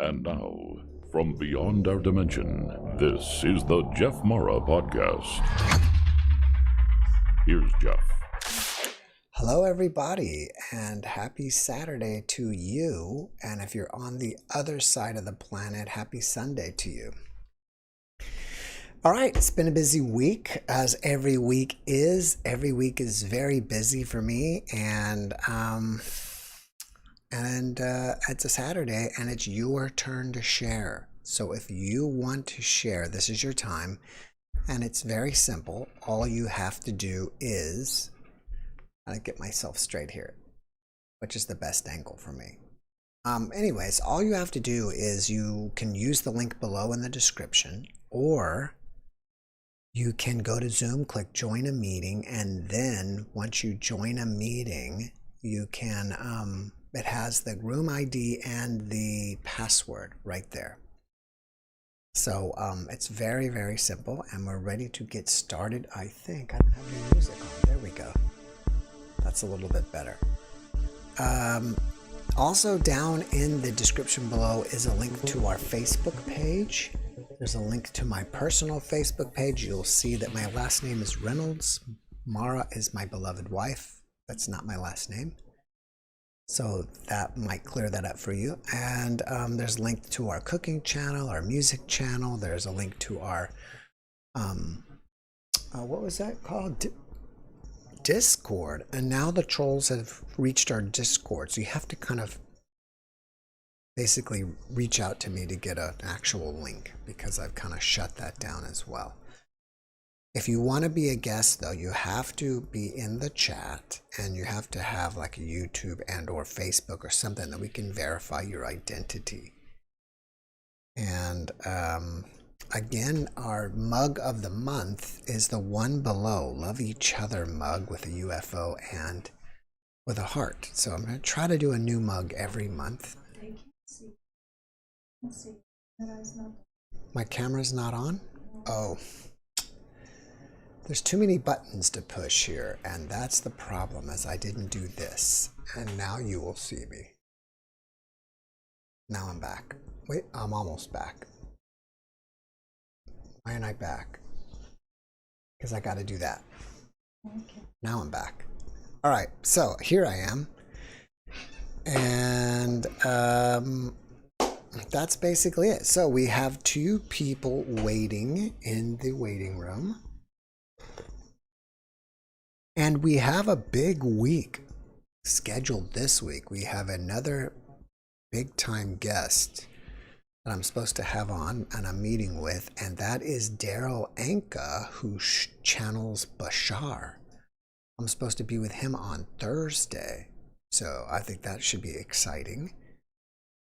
And now, from beyond our dimension, this is the JeffMara Podcast. Here's Jeff. Hello, everybody, and happy Saturday to you. And if you're on the other side of the planet, happy Sunday to you. All right, it's been a busy week, as every week is. Every week is very busy for me, and it's a Saturday, and it's your turn to share. So if you want to share, this is your time, and it's very simple. All you have to do is, I get myself straight here, which is the best angle for me. Anyways, all you have to do is you can use the link below in the description, or you can go to Zoom, click join a meeting, and then once you join a meeting, you can, it has the room ID and the password right there. So it's very, very simple, and we're ready to get started. I think I don't have any music on. There we go. That's a little bit better. Also down in the description below is a link to our Facebook page. There's a link to my personal Facebook page. You'll see that my last name is Reynolds. Mara is my beloved wife. That's not my last name. So that might clear that up for you. And there's a link to our cooking channel, our music channel. There's a link to our, what was that called? Discord. And now the trolls have reached our Discord. So you have to kind of basically reach out to me to get an actual link, because I've kind of shut that down as well. If you want to be a guest, though, you have to be in the chat, and you have to have like a YouTube and or Facebook or something that we can verify your identity. And again, our mug of the month is the one below, Love Each Other mug with a UFO and with a heart. So I'm going to try to do a new mug every month. I can't see. Let's see. That is not. My camera's not on? Oh. There's too many buttons to push here, and that's the problem, as I didn't do this. And now you will see me. Now I'm back. Wait, I'm almost back. Why am I back? Because I got to do that. Okay. Now I'm back. All right, so here I am. And that's basically it. So we have 2 people waiting in the waiting room. And we have a big week scheduled this week. We have another big time guest that I'm supposed to have on and I'm meeting with, and that is Daryl Anka, who channels Bashar. I'm supposed to be with him on Thursday, so I think that should be exciting.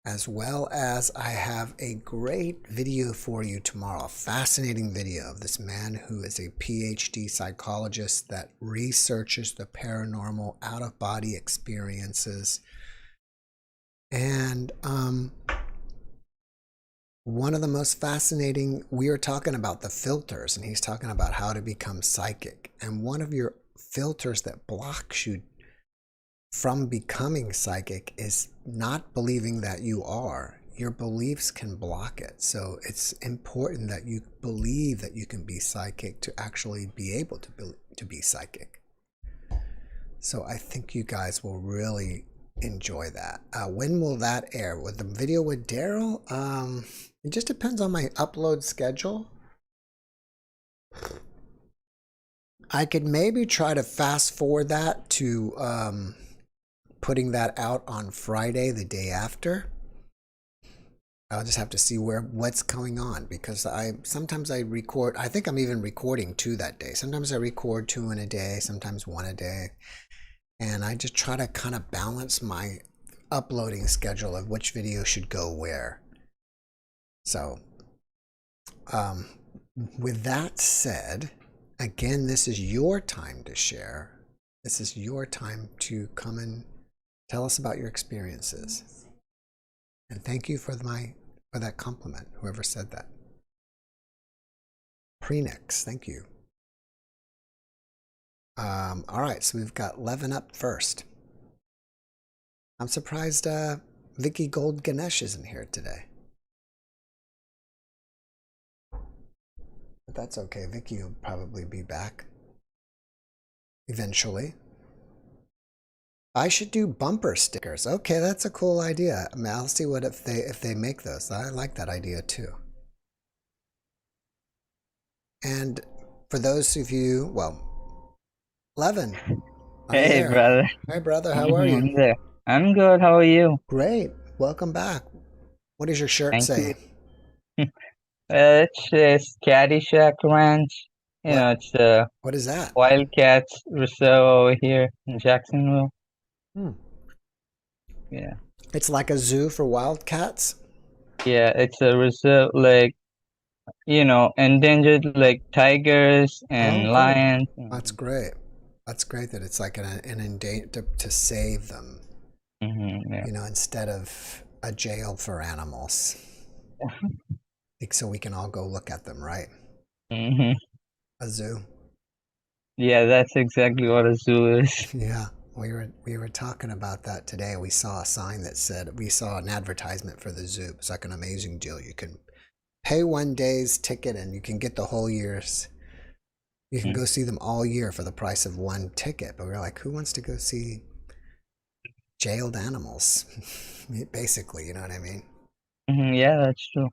As well as I have a great video for you tomorrow, a fascinating video of this man who is a PhD psychologist that researches the paranormal, out-of-body experiences, And one of the most fascinating, we were talking about the filters, and he's talking about how to become psychic. And one of your filters that blocks you from becoming psychic is not believing that you are. Your beliefs can block it. So it's important that you believe that you can be psychic to actually be able to be psychic. So I think you guys will really enjoy that. When will that air? With the video with Daryl? It just depends on my upload schedule. I could maybe try to fast forward that to putting that out on Friday, the day after. I'll just have to see what's going on, because sometimes I record. I think I'm even recording 2 that day. Sometimes I record 2 in a day, sometimes 1 a day. And I just try to kind of balance my uploading schedule of which video should go where. So, with that said, again, this is your time to share. This is your time to come and tell us about your experiences. And thank you for that compliment, whoever said that. Prenix, thank you. All right, so we've got Levin up first. I'm surprised Vicky Gold Ganesh isn't here today. But that's okay. Vicky will probably be back eventually. I should do bumper stickers. Okay, that's a cool idea. I mean, I'll see what if they make those. I like that idea too. And for those of you, well, Levin. Hey, brother. Hi, brother. How are you? I'm there. I'm good. How are you? Great. Welcome back. What does your shirt Thank say? It says Caddyshack Ranch. It's the What is that? Wildcats Reserve over here in Jacksonville. Yeah. It's like a zoo for wildcats? Yeah, it's a reserve, like, endangered, like tigers and lions. That's great. That's great that it's like an endangered to save them. Yeah. Instead of a jail for animals. So we can all go look at them, right? A zoo. Yeah, that's exactly what a zoo is. Yeah, we were talking about that today. We saw a sign that said, we saw an advertisement for the zoo. It's like an amazing deal. You can pay 1 day's ticket and you can get the whole year's. You can go see them all year for the price of 1 ticket. But we're like, who wants to go see jailed animals? Basically, you know what I mean? Yeah, that's true.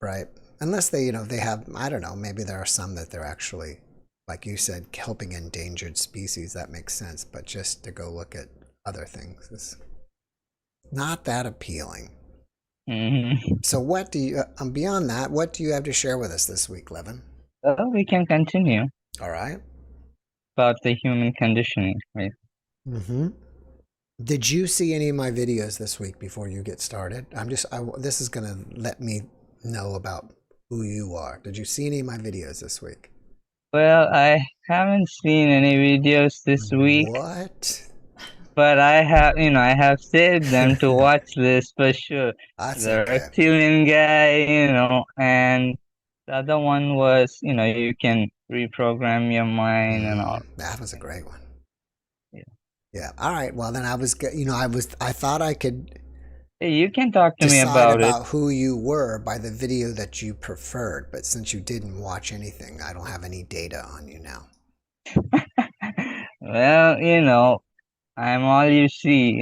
Right. Unless they have, I don't know, maybe there are some that they're actually, like you said, helping endangered species. That makes sense. But just to go look at other things is not that appealing. So what do you, beyond that, what do you have to share with us this week, Levin? We can continue. All right. About the human conditioning, right? Did you see any of my videos this week before you get started? This is going to let me know about who you are. Did you see any of my videos this week? Well, I haven't seen any videos this week. What? But I have saved them to watch this for sure. That's the okay. reptilian guy, and the other one was, you can reprogram your mind and all. That was a great one. Yeah. All right. Well, then I thought I could. Hey, you can talk to me about who you were by the video that you preferred, but since you didn't watch anything, I don't have any data on you now. Well, I'm all you see,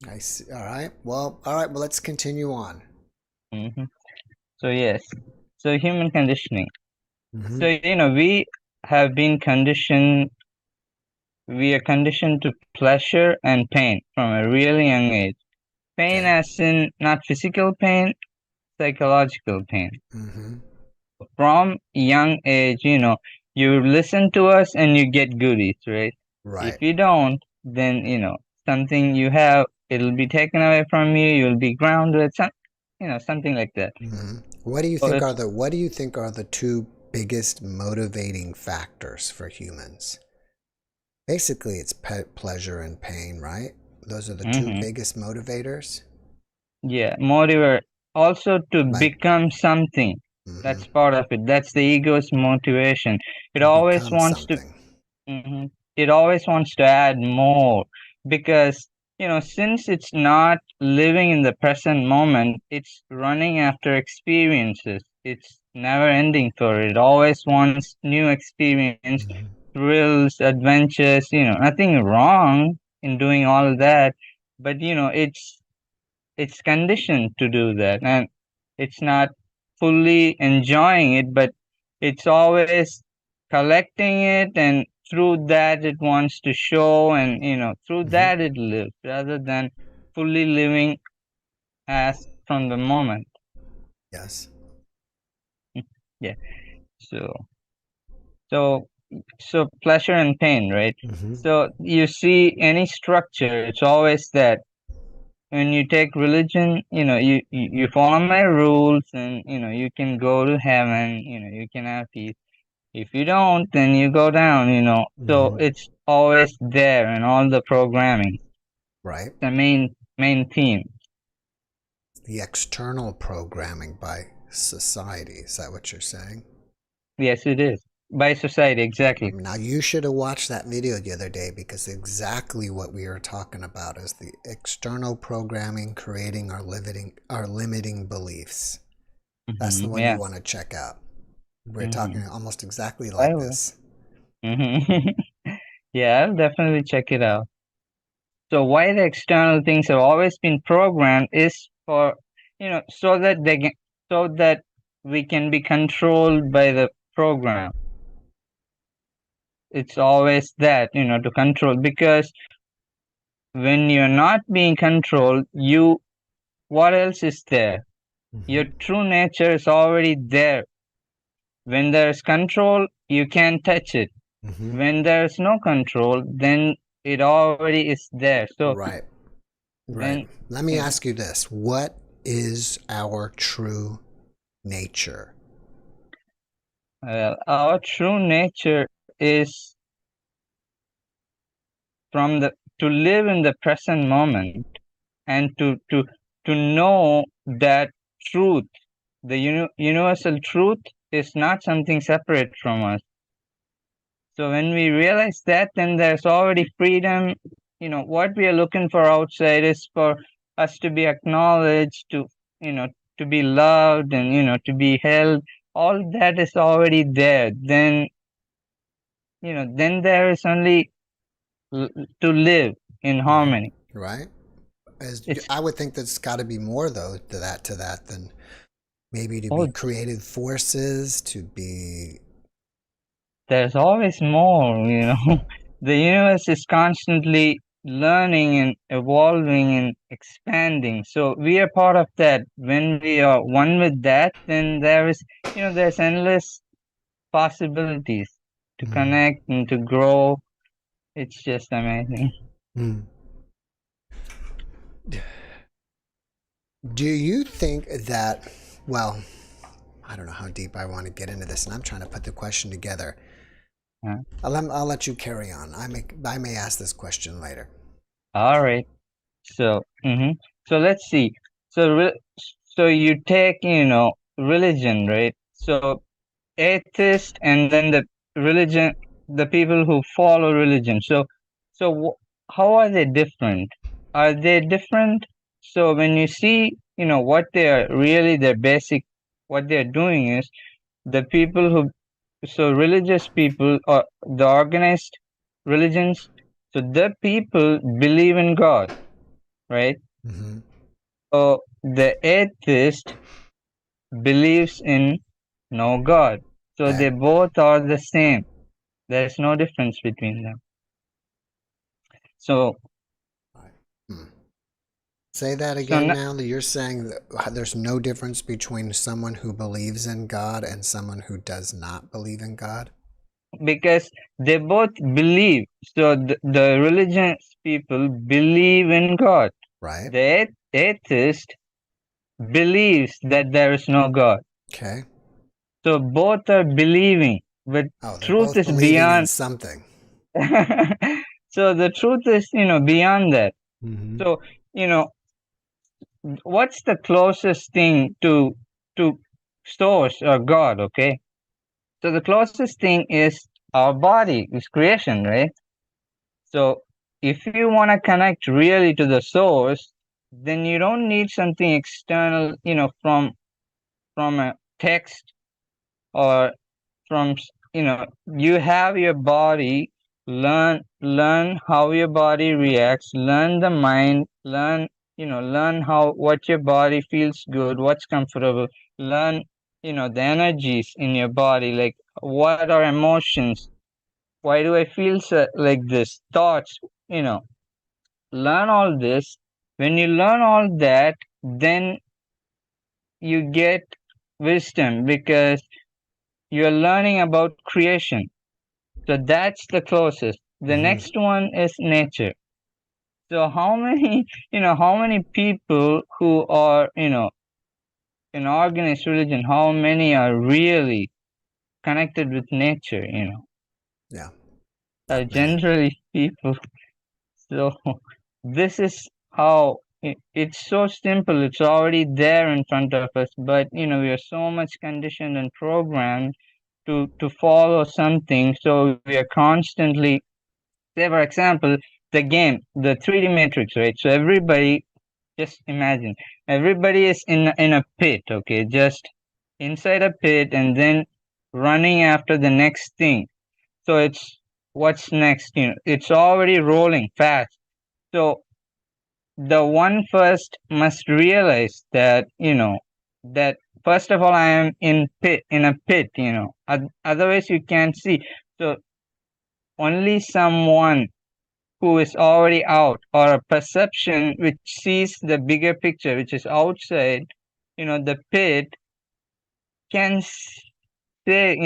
I see. All right. Well, let's continue on. So yes. So human conditioning. So, we have been conditioned. We are conditioned to pleasure and pain from a really young age. Pain as in not physical pain, psychological pain. From young age, you listen to us and you get goodies, right? If you don't, then, something you have, it'll be taken away from you. You'll be grounded, something like that. What do you think are the 2 biggest motivating factors for humans? Basically, it's pleasure and pain, right? Those are the 2 biggest motivators. Yeah, motivator. Also to Right. become something. That's part of it. That's the ego's motivation. It To always become wants to. something. It always wants to add more because, since it's not living in the present moment, it's running after experiences. It's never ending for it. It always wants new experience, thrills, adventures, nothing wrong in doing all of that, but it's conditioned to do that, and it's not fully enjoying it, but it's always collecting it, and through that it wants to show, and through that it lives rather than fully living as from the moment. Yes. Yeah. So so so pleasure and pain, right? So you see any structure, it's always that when you take religion, you follow my rules, and you can go to heaven, you can have peace. If you don't, then you go down, so it's always there in all the programming, Right. the main theme. The external programming by society. Is that what you're saying? Yes, it is by society, exactly. Now, you should have watched that video the other day, because exactly what we are talking about is the external programming creating our limiting beliefs. That's the one Yeah. you want to check out. We're talking almost exactly I like will. this. Yeah, I'll definitely check it out. So why the external things have always been programmed is for, so that so that we can be controlled by the program. It's always that, to control, because when you're not being controlled, what else is there? Your true nature is already there. When there's control, you can't touch it. When there's no control, then it already is there. So Right. Right. then, Let me ask you this. What is our true nature? our true nature is to live in the present moment, and to know that truth, the universal truth, is not something separate from us. So when we realize that, then there's already freedom. What we are looking for outside is for us to be acknowledged, you know to be loved, and to be held. All that is already there. Then there is only to live in harmony. Right. As It's I would think there's got to be more, though, to that than maybe to be oh, creative forces, to be. there's always more. The universe is constantly learning and evolving and expanding. So we are part of that. When we are one with that, then there's endless possibilities to connect and to grow. It's just amazing. Do you think that, well, I don't know how deep I want to get into this, and I'm trying to put the question together. Yeah. I'll let you carry on. I may ask this question later. All right. So, so let's see. So you take, religion, right? So atheist, and then the religion, the people who follow religion. How are they different? Are they different? So when you see, what they are really, their basic, what they're doing is the people religious people, or the organized religions. So the people believe in God, right? So the atheist believes in no God. So Okay. they both are the same. There's no difference between them. So, Say that so again now. That you're saying that there's no difference between someone who believes in God and someone who does not believe in God? because they both believe. So the religious people believe in God. Right. The atheist believes that there is no God. Okay. So both are believing, but Oh, they're truth both is believing in beyond. something. So the truth is, beyond that. So, what's the closest thing to source or God, okay? So the closest thing is our body, is creation, right? So if you want to connect really to the source, then you don't need something external, from a text or you have your body. Learn how your body reacts, learn the mind, learn how what your body feels good, what's comfortable, learn the energies in your body, like what are emotions, why do I feel so, like this, thoughts, you know learn all this. When you learn all that, then you get wisdom, because you're learning about creation. So that's the closest. The Hmm. next one is nature. So how many, how many people who are, in organized religion, how many are really connected with nature, Yeah, not many. generally people. So this is how it's so simple. It's already there in front of us, but we are so much conditioned and programmed to follow something. So we are constantly, say for example, the game, the 3D matrix, right? So everybody, just imagine, everybody is in a pit, okay, just inside a pit, and then running after the next thing. So it's what's next, it's already rolling fast. So the one first must realize that that first of all, I am in a pit, otherwise you can't see. So only someone who is already out, or a perception which sees the bigger picture, which is outside the pit, can say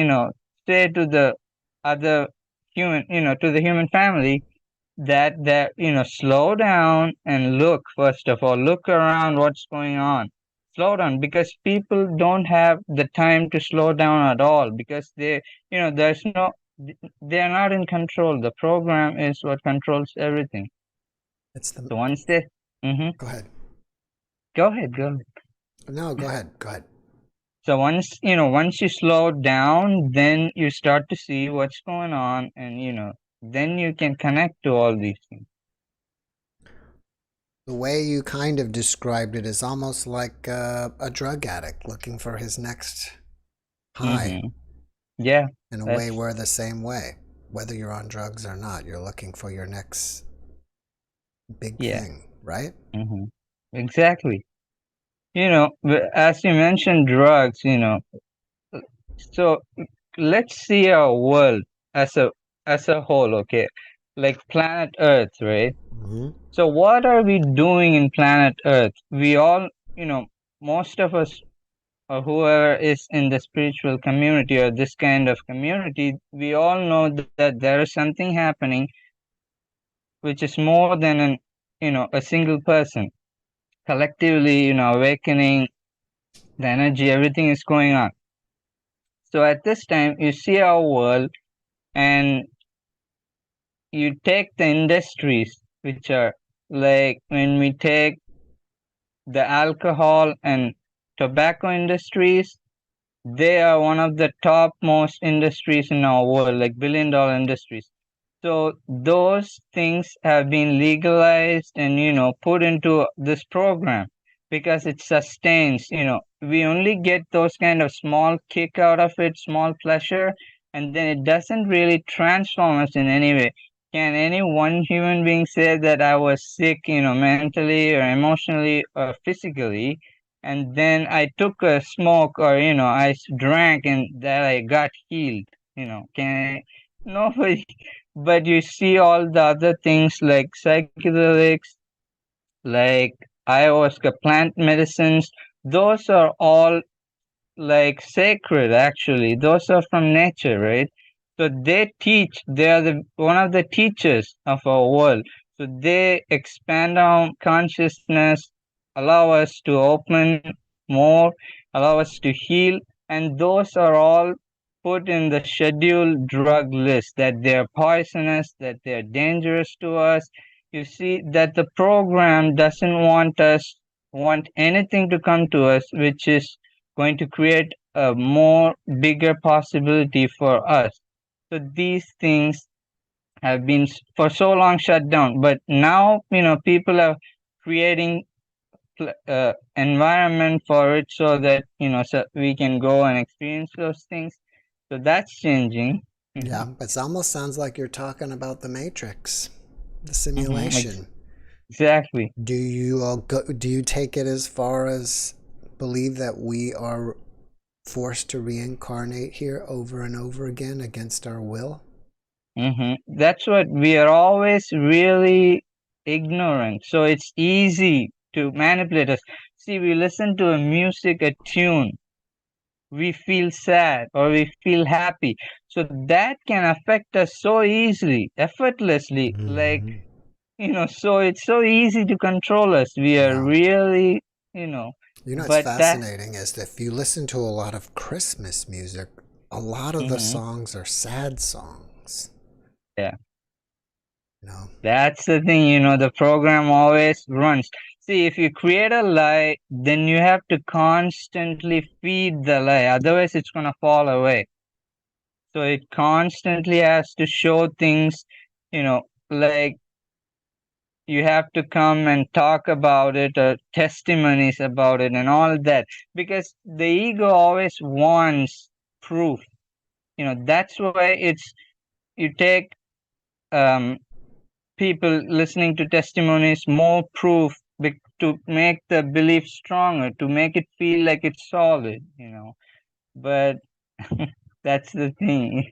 say to the other human, to the human family, that slow down and look. First of all, look around, what's going on. Slow down, because people don't have the time to slow down at all, because there's no, they're not in control. The program is what controls everything. It's the. So once they, mm-hmm, Go ahead. go ahead. No, go ahead. Go ahead. So once you slow down, then you start to see what's going on, and then you can connect to all these things. The way you kind of described it is almost like a drug addict looking for his next high. Mm-hmm. Yeah, In a way, that's we're the same way. Whether you're on drugs or not, you're looking for your next big yeah. thing, right? Mm-hmm. Exactly. As you mentioned drugs, so let's see our world as a whole, okay? Like planet Earth, right? Hmm. So what are we doing in planet Earth? We all, most of us, or whoever is in the spiritual community or this kind of community, we all know that there is something happening which is more than a single person. Collectively, awakening the energy, everything is going on. So at this time, you see our world, and you take the industries, which are like when we take the alcohol and tobacco industries, they are one of the top most industries in our world, like billion-dollar industries. So those things have been legalized and put into this program, because it sustains. We only get those kind of small kick out of it, small pleasure, and then it doesn't really transform us in any way. Can any one human being say that I was sick, mentally or emotionally or physically, and then I took a smoke, or drank, and that I got healed? Can nobody? But you see all the other things like psychedelics, like ayahuasca, plant medicines, those are all like sacred, actually. Those are from nature, right? So they are one of the teachers of our world. So they expand our consciousness, allow us to open more, allow us to heal, and those are all put in the scheduled drug list, that they're poisonous, that they're dangerous to us. You see that the program doesn't want us want anything to come to us which is going to create a more bigger possibility for us. So these things have been for so long shut down, but now people are creating environment for it so that so we can go and experience those things. So that's changing. Yeah, it almost sounds like you're talking about the Matrix, the Mhm, simulation. exactly. Do you take it as far as believe that we are forced to reincarnate here over and over again against our will? That's what we are always really ignorant. So it's easy to manipulate us. See, we listen to a music, a tune, we feel sad or we feel happy. So that can affect us so easily, effortlessly. Like, Hmm. so it's so easy to control us. We are Yeah. really, you know, You know, what's but that, fascinating is that if you listen to a lot of Christmas music, a lot of the mhm, songs are sad songs. yeah. You know? That's the thing, the program always runs. See, if you create a lie, then you have to constantly feed the lie, otherwise, it's going to fall away. So it constantly has to show things, like you have to come and talk about it or testimonies about it and all that, because the ego always wants proof. That's why you take um, people listening to testimonies more proof to make the belief stronger, to make it feel like it's solid. But that's the thing.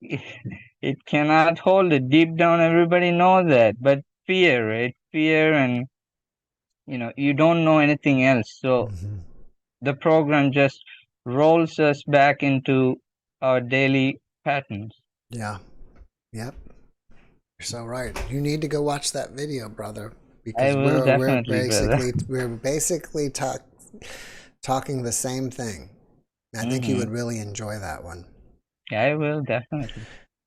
It cannot hold it deep down. Everybody knows that, but fear, right? Fear, and you don't know anything else. So Hmm. the program just rolls us back into our daily patterns. Yeah. Yep. You're so right. You need to go watch that video, brother, I because will we're definitely, brother. basically talking the same thing. I think you Mm-hmm. would really enjoy that one. I will definitely.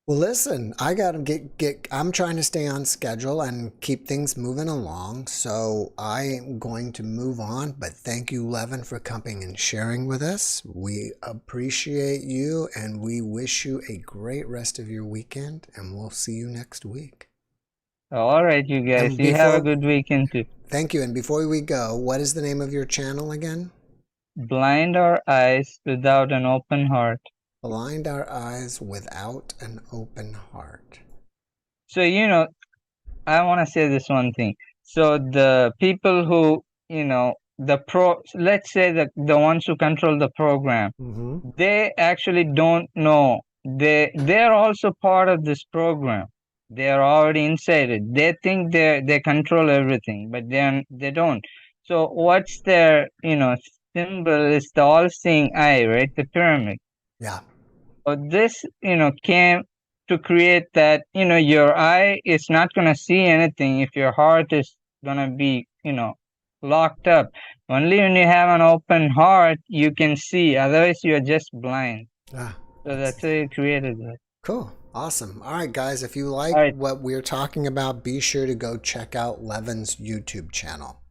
Well, listen, I gotta get. I'm trying to stay on schedule and keep things moving along, so I'm going to move on. But thank you, Levin, for coming and sharing with us. We appreciate you, and we wish you a great rest of your weekend. And we'll see you next week. All right, you guys. And You have a before, good weekend too. thank you. And before we go, what is the name of your channel again? Blind our eyes without an open heart. Blind Our Eyes Without an Open Heart. So, I want to say this one thing. So the people who, let's say the ones who control the program, Mm-hmm. they actually don't know. They're also part of this program. They are already inside it. They think they control everything, but they don't. So what's their, symbol is the all-seeing eye, right? The pyramid. Yeah. So this, came to create that, your eye is not going to see anything if your heart is going to be, locked up. Only when you have an open heart, you can see. Otherwise, you're just blind. Ah, So that's why you created that. cool. Awesome. All right, guys, if you All like right. what we're talking about, be sure to go check out Levin's YouTube channel.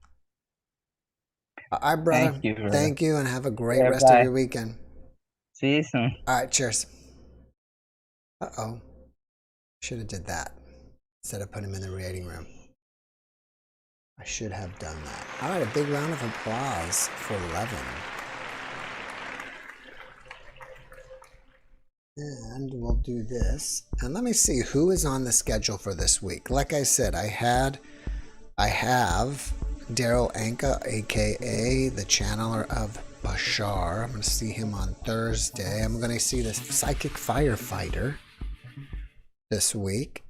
All right, Thank brother. you, brother. Thank you and have a great Yeah, rest of bye. your weekend. See you soon. All right, cheers. Uh-oh. Should have did that instead of putting him in the reading room. I should have done that. All right, a big round of applause for Levin. And we'll do this. And let me see who is on the schedule for this week. Like I said, I have Daryl Anka, aka the channeler of Bashar. I'm going to see him on Thursday. I'm going to see the psychic firefighter this week.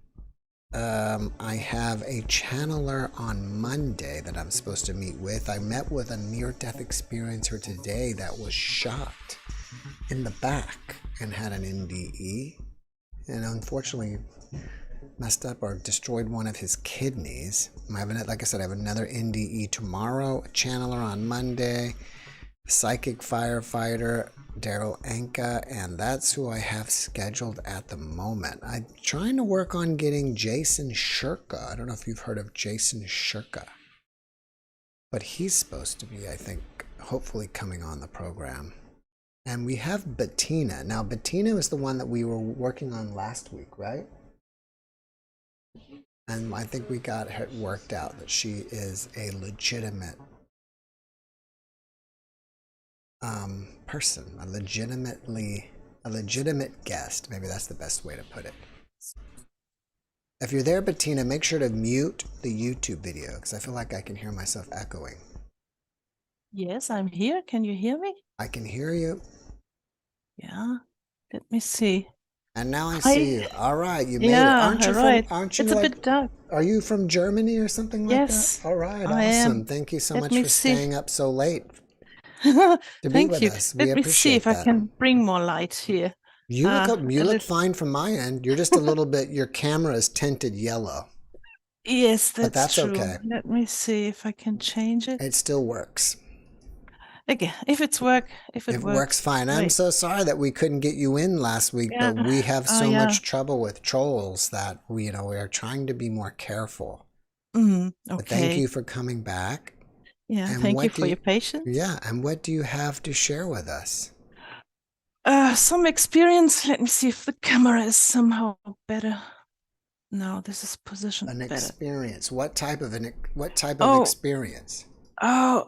I have a channeler on Monday that I'm supposed to meet with. I met with a near-death experiencer today that was shot in the back and had an NDE, and unfortunately messed up or destroyed one of his kidneys. Like I said, I have another NDE tomorrow, a channeler on Monday, psychic firefighter Daryl Anka, and that's who I have scheduled at the moment. I'm trying to work on getting Jason Shurka. I don't know if you've heard of Jason Shurka. But he's supposed to be, I think, hopefully coming on the program. And we have Bettina. Now, Bettina was the one that we were working on last week, right? And I think we got her worked out that she is a legitimate person, a legitimate guest. Maybe that's the best way to put it. If you're there, Bettina, make sure to mute the YouTube video because I feel like I can hear myself echoing. Yes, I'm here. Can you hear me? I can hear you. Yeah. Let me see. And now I see you. All right, you made it. Yeah, Aren't you right. aren't you It's a like, bit dark. are you from Germany or something like Yes, that? All right, I awesome. am. Thank you so Let much me for see. staying up so late to be Thank with you. us. We Let me see appreciate if I that. can bring more light here. You look up, you a look little. fine from my end. You're just a little bit, your camera is tinted yellow, Yes, but that's that's true. okay. Let me see if I can change it. It still works. Again, if it It works works, fine. I'm great. so sorry that we couldn't get you in last week, Yeah. but we have Oh, so yeah. much trouble with trolls that we are trying to be more careful. But thank Okay. you for coming back. Yeah, And thank you what for your patience. Yeah, and what do you have to share with us? Some experience. Let me see if the camera is somehow better. No, this is positioned An better. experience. What type of Oh. experience? Oh,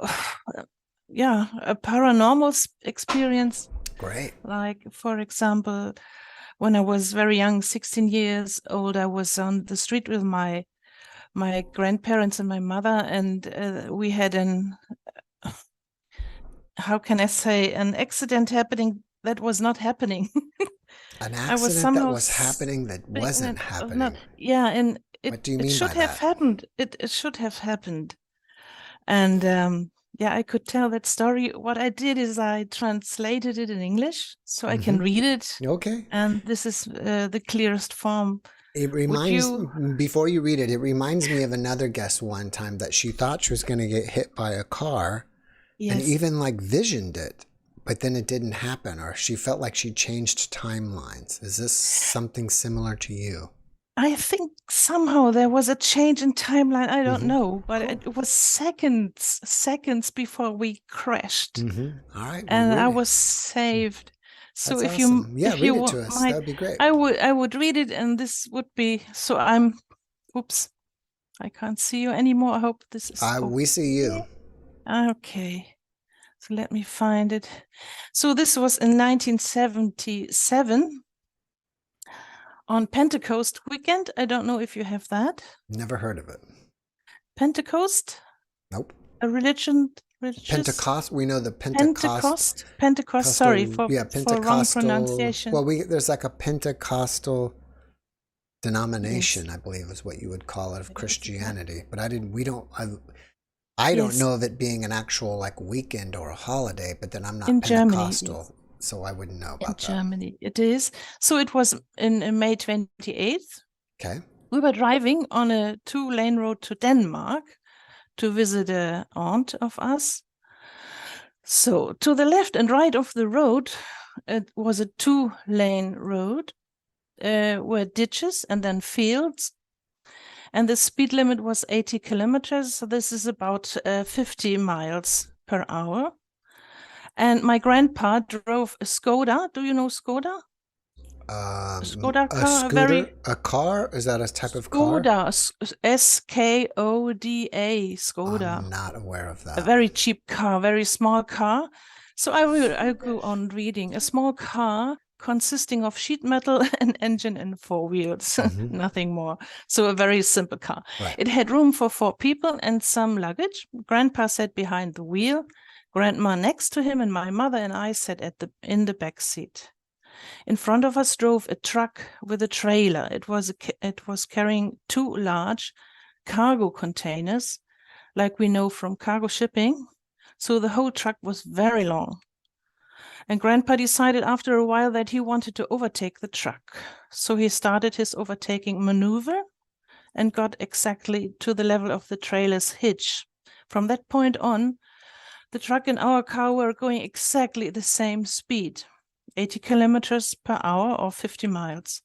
yeah, a paranormal experience. Great. Like, for example, when I was very young, 16 years old, I was on the street with my grandparents and my mother, and we had how can I say, an accident happening that was not happening. An I was accident that somehow was happening that wasn't happening. not, yeah, and What do you it mean should by have that? happened. It should have happened. And yeah, I could tell that story. What I did is I translated it in English so I can read it. Okay. And this is the clearest form. It before you read it, it reminds me of another guest one time that she thought she was going to get hit by a car and Yes. even like visioned it, but then it didn't happen, or she felt like she changed timelines. Is this something similar to you? I think somehow there was a change in timeline. I don't know, but it was seconds before we crashed. All right. And Well, I was saved. So that's if awesome. you Yeah, if read you it to us. might, That'd be great. I would read it, and this would be so. Oops, I can't see you anymore. I hope this is We see you. okay. So let me find it. So this was in 1977 on Pentecost weekend. I don't know if you have that. Never heard of it. Pentecost? Nope. A religious? Pentecost. We know the Pentecost. Sorry for Pentecostal. wrong pronunciation. Well, there's like a Pentecostal denomination, I believe, is what you would call it, of Christianity. But I don't know of it being an actual like weekend or a holiday. But then I'm not in Pentecostal, Germany, so I wouldn't know about that. In Germany, it is. So it was in May 28th. Okay. We were driving on a 2-lane road to Denmark to visit an aunt of us. So to the left and right of the road, it was a 2-lane road, were ditches and then fields. And the speed limit was 80 kilometers. So this is about 50 miles per hour. And my grandpa drove a Skoda. Do you know Skoda? Skoda car, a scooter, a car? Is that a type of car? Skoda, Skoda, Skoda. I'm not aware of that. A very cheap car, very small car. So I go on reading. A small car consisting of sheet metal, an engine, and 4 wheels, nothing more. So a very simple car. Right. It had room for 4 people and some luggage. Grandpa sat behind the wheel, Grandma next to him, and my mother and I sat in the back seat. In front of us drove a truck with a trailer. It was carrying 2 large cargo containers, like we know from cargo shipping. So the whole truck was very long. And Grandpa decided after a while that he wanted to overtake the truck. So he started his overtaking maneuver and got exactly to the level of the trailer's hitch. From that point on, the truck and our car were going exactly the same speed, 80 kilometers per hour or 50 miles.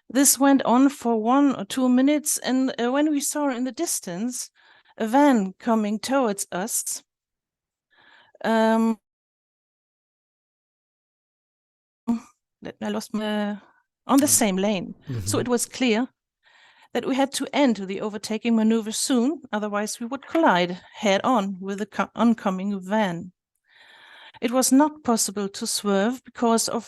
This went on for 1 or 2 minutes, and when we saw in the distance a van coming towards us. I lost my on the same lane. So it was clear that we had to end the overtaking maneuver soon, otherwise we would collide head-on with the oncoming van. It was not possible to swerve because on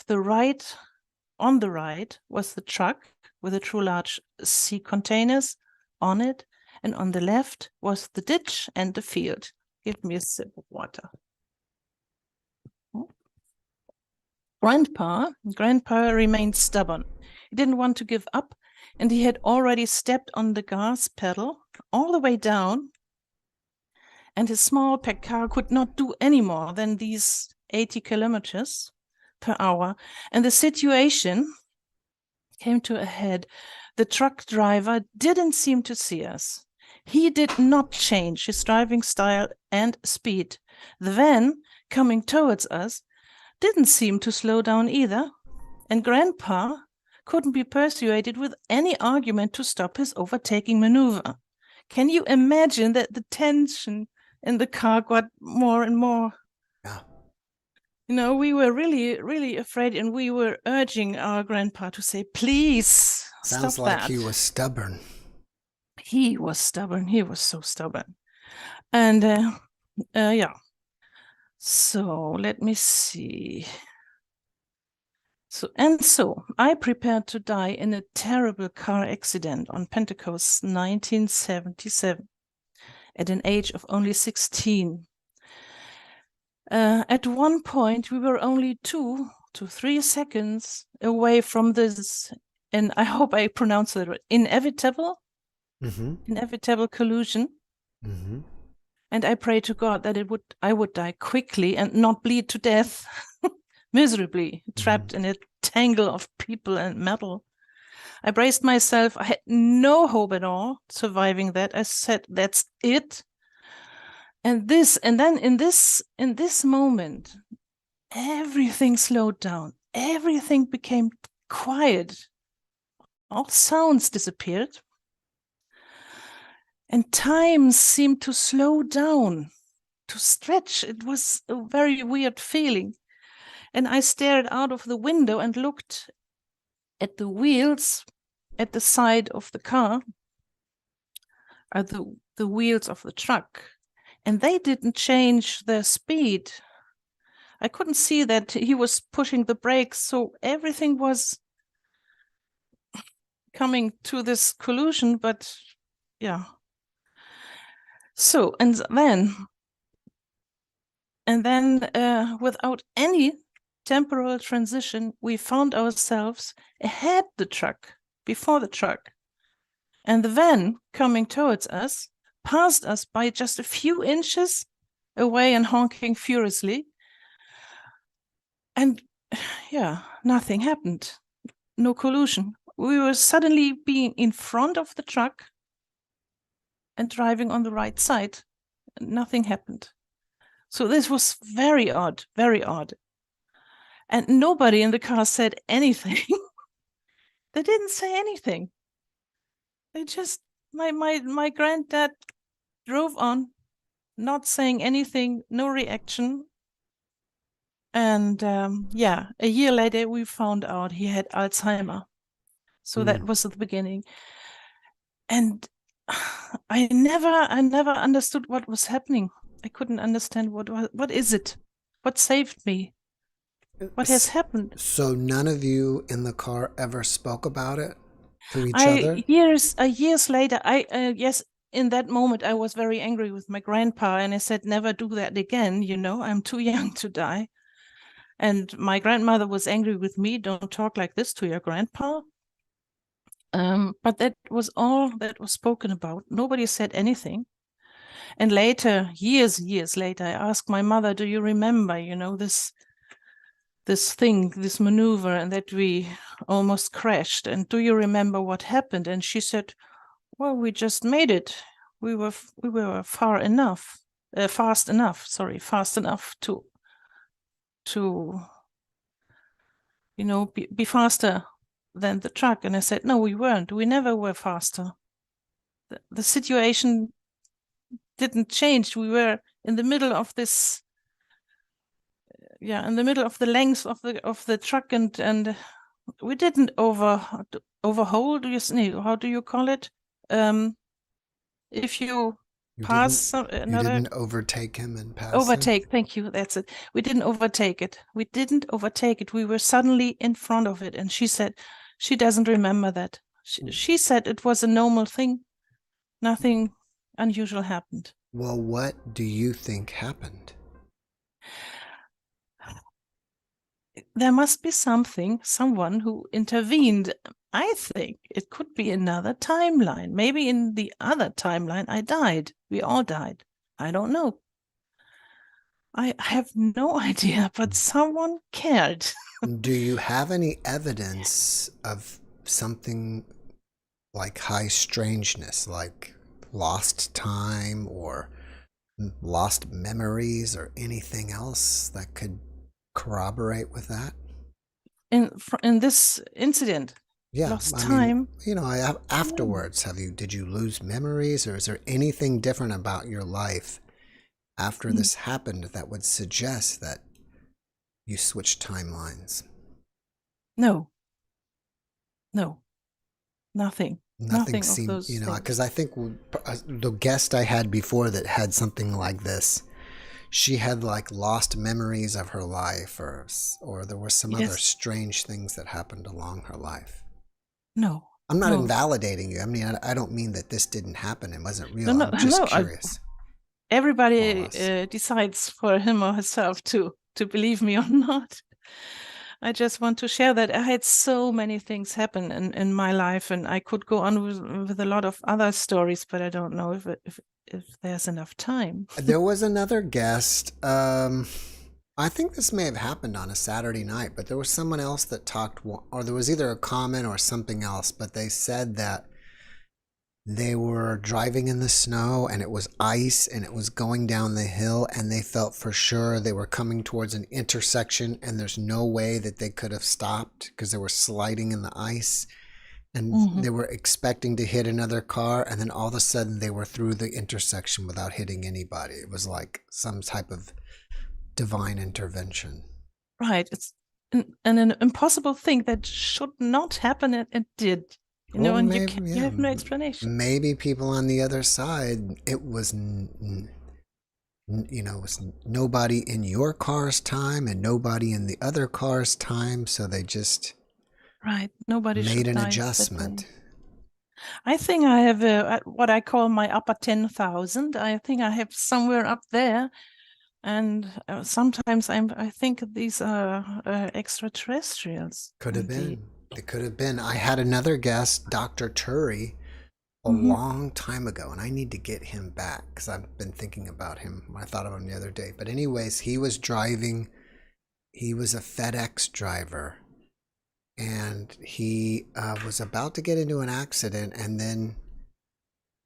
the right was the truck with the two large sea containers on it, and on the left was the ditch and the field. Give me a sip of water. Grandpa remained stubborn. He didn't want to give up, and he had already stepped on the gas pedal all the way down, and his small packed car could not do any more than these 80 kilometers per hour. And the situation came to a head. The truck driver didn't seem to see us. He did not change his driving style and speed. The van coming towards us didn't seem to slow down either, and Grandpa couldn't be persuaded with any argument to stop his overtaking maneuver. Can you imagine that the tension in the car got more and more? Yeah. You know, we were really, really afraid, and we were urging our Grandpa to say, please, Sounds stop like that. he was stubborn. He was stubborn. He was so stubborn. And yeah. So let me see. So I prepared to die in a terrible car accident on Pentecost 1977 at an age of only 16. At one point, we were only 2 to 3 seconds away from this, and I hope I pronounce it right, inevitable collision. And I pray to God that I would die quickly and not bleed to death, miserably, trapped in a tangle of people and metal. I braced myself. I had no hope at all surviving that. I said, that's it. And then in this moment, everything slowed down. Everything became quiet. All sounds disappeared. And time seemed to slow down, to stretch. It was a very weird feeling. And I stared out of the window and looked at the wheels at the side of the car, are the wheels of the truck. And they didn't change their speed. I couldn't see that he was pushing the brakes, so everything was coming to this collision, but yeah. So, and then without any temporal transition, we found ourselves ahead the truck, before the truck. And the van coming towards us passed us by just a few inches away and honking furiously. And yeah, nothing happened. No collision. We were suddenly being in front of the truck and driving on the right side. Nothing happened. So this was very odd, very odd. And nobody in the car said anything. They didn't say anything. They just, my granddad drove on, not saying anything, no reaction. And yeah, a year later, we found out he had Alzheimer. So that was the beginning. And I never understood what was happening. I couldn't understand what is it? What saved me? What has happened? So none of you in the car ever spoke about it to each other? Years later, yes, in that moment, I was very angry with my grandpa, and I said, never do that again. You know, I'm too young to die. And my grandmother was angry with me. Don't talk like this to your grandpa. But that was all that was spoken about. Nobody said anything. And later, years later, I asked my mother, do you remember, you know, this thing, this maneuver, and that we almost crashed? And do you remember what happened? And she said, well, we just made it. We were fast enough to you know, be faster than the truck. And I said, no, we weren't. We never were faster. The situation didn't change. We were in the middle of this, in the middle of the length of the truck, and we didn't overhold. How do you call it? If you pass You another didn't overtake him and pass overtake. Thank you. That's it. We didn't overtake it. We didn't overtake it. We were suddenly in front of it, and she said she doesn't remember that. She said it was a normal thing. Nothing unusual happened. Well, what do you think happened? There must be someone who intervened. I think it could be another timeline. Maybe in the other timeline I died. We all died. I don't know. I have no idea, but someone cared. Do you have any evidence of something like high strangeness, like lost time or lost memories or anything else that could corroborate with that? In this incident, lost time. Afterwards, did you lose memories, or is there anything different about your life after this happened that would suggest that you switched timelines? No, nothing. Nothing of those seemed, things. because I think the guest I had before that had something like this, she had like lost memories of her life, or there were some other strange things that happened along her life. No. I'm not invalidating you. I mean, I don't mean that this didn't happen. It wasn't real. I'm just curious. Everybody decides for him or herself to believe me or not. I just want to share that I had so many things happen in my life, and I could go on with a lot of other stories, but I don't know if there's enough time. There was another guest. I think this may have happened on a Saturday night, but there was someone else that talked, or there was either a comment or something else, but they said that they were driving in the snow and it was ice and it was going down the hill, and they felt for sure they were coming towards an intersection and there's no way that they could have stopped because they were sliding in the ice, and they were expecting to hit another car, and then all of a sudden they were through the intersection without hitting anybody. It was like some type of divine intervention. Right. It's an impossible thing that should not happen, and it did. You have no explanation. Maybe people on the other side, it was, was nobody in your car's time and nobody in the other car's time, so they just nobody made an adjustment. I think I have what I call my upper 10,000. I think I have somewhere up there, and sometimes I think these are extraterrestrials. Could have been. It could have been. I had another guest, Dr. Turi, a long time ago, and I need to get him back because I've been thinking about him. I thought of him the other day. But anyways, he was driving. He was a FedEx driver, and he was about to get into an accident, and then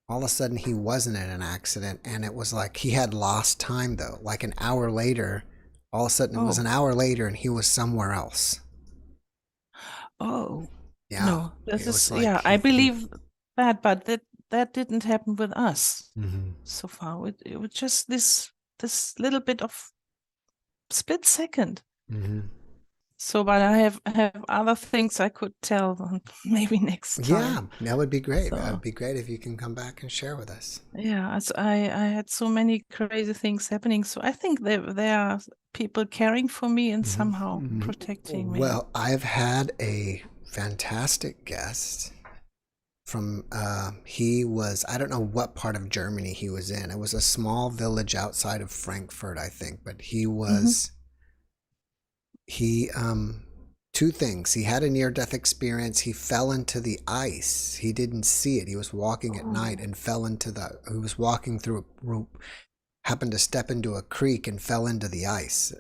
all of a sudden he wasn't in an accident, and it was like he had lost time, though. Like an hour later, all of a sudden it was an hour later, and he was somewhere else. Oh, yeah. No, this is like I believe that, but that didn't happen with us so far. It was just this little bit of split second. So, but I have other things I could tell maybe next time. Yeah, that would be great. That would be great if you can come back and share with us. Yeah, I had so many crazy things happening. So I think there are people caring for me and somehow protecting me. Well, I've had a fantastic guest from, he was, I don't know what part of Germany he was in. It was a small village outside of Frankfurt, I think, but he was, two things. He had a near-death experience. He fell into the ice. He didn't see it. He was walking at night and fell into he was walking through happened to step into a creek and fell into the ice.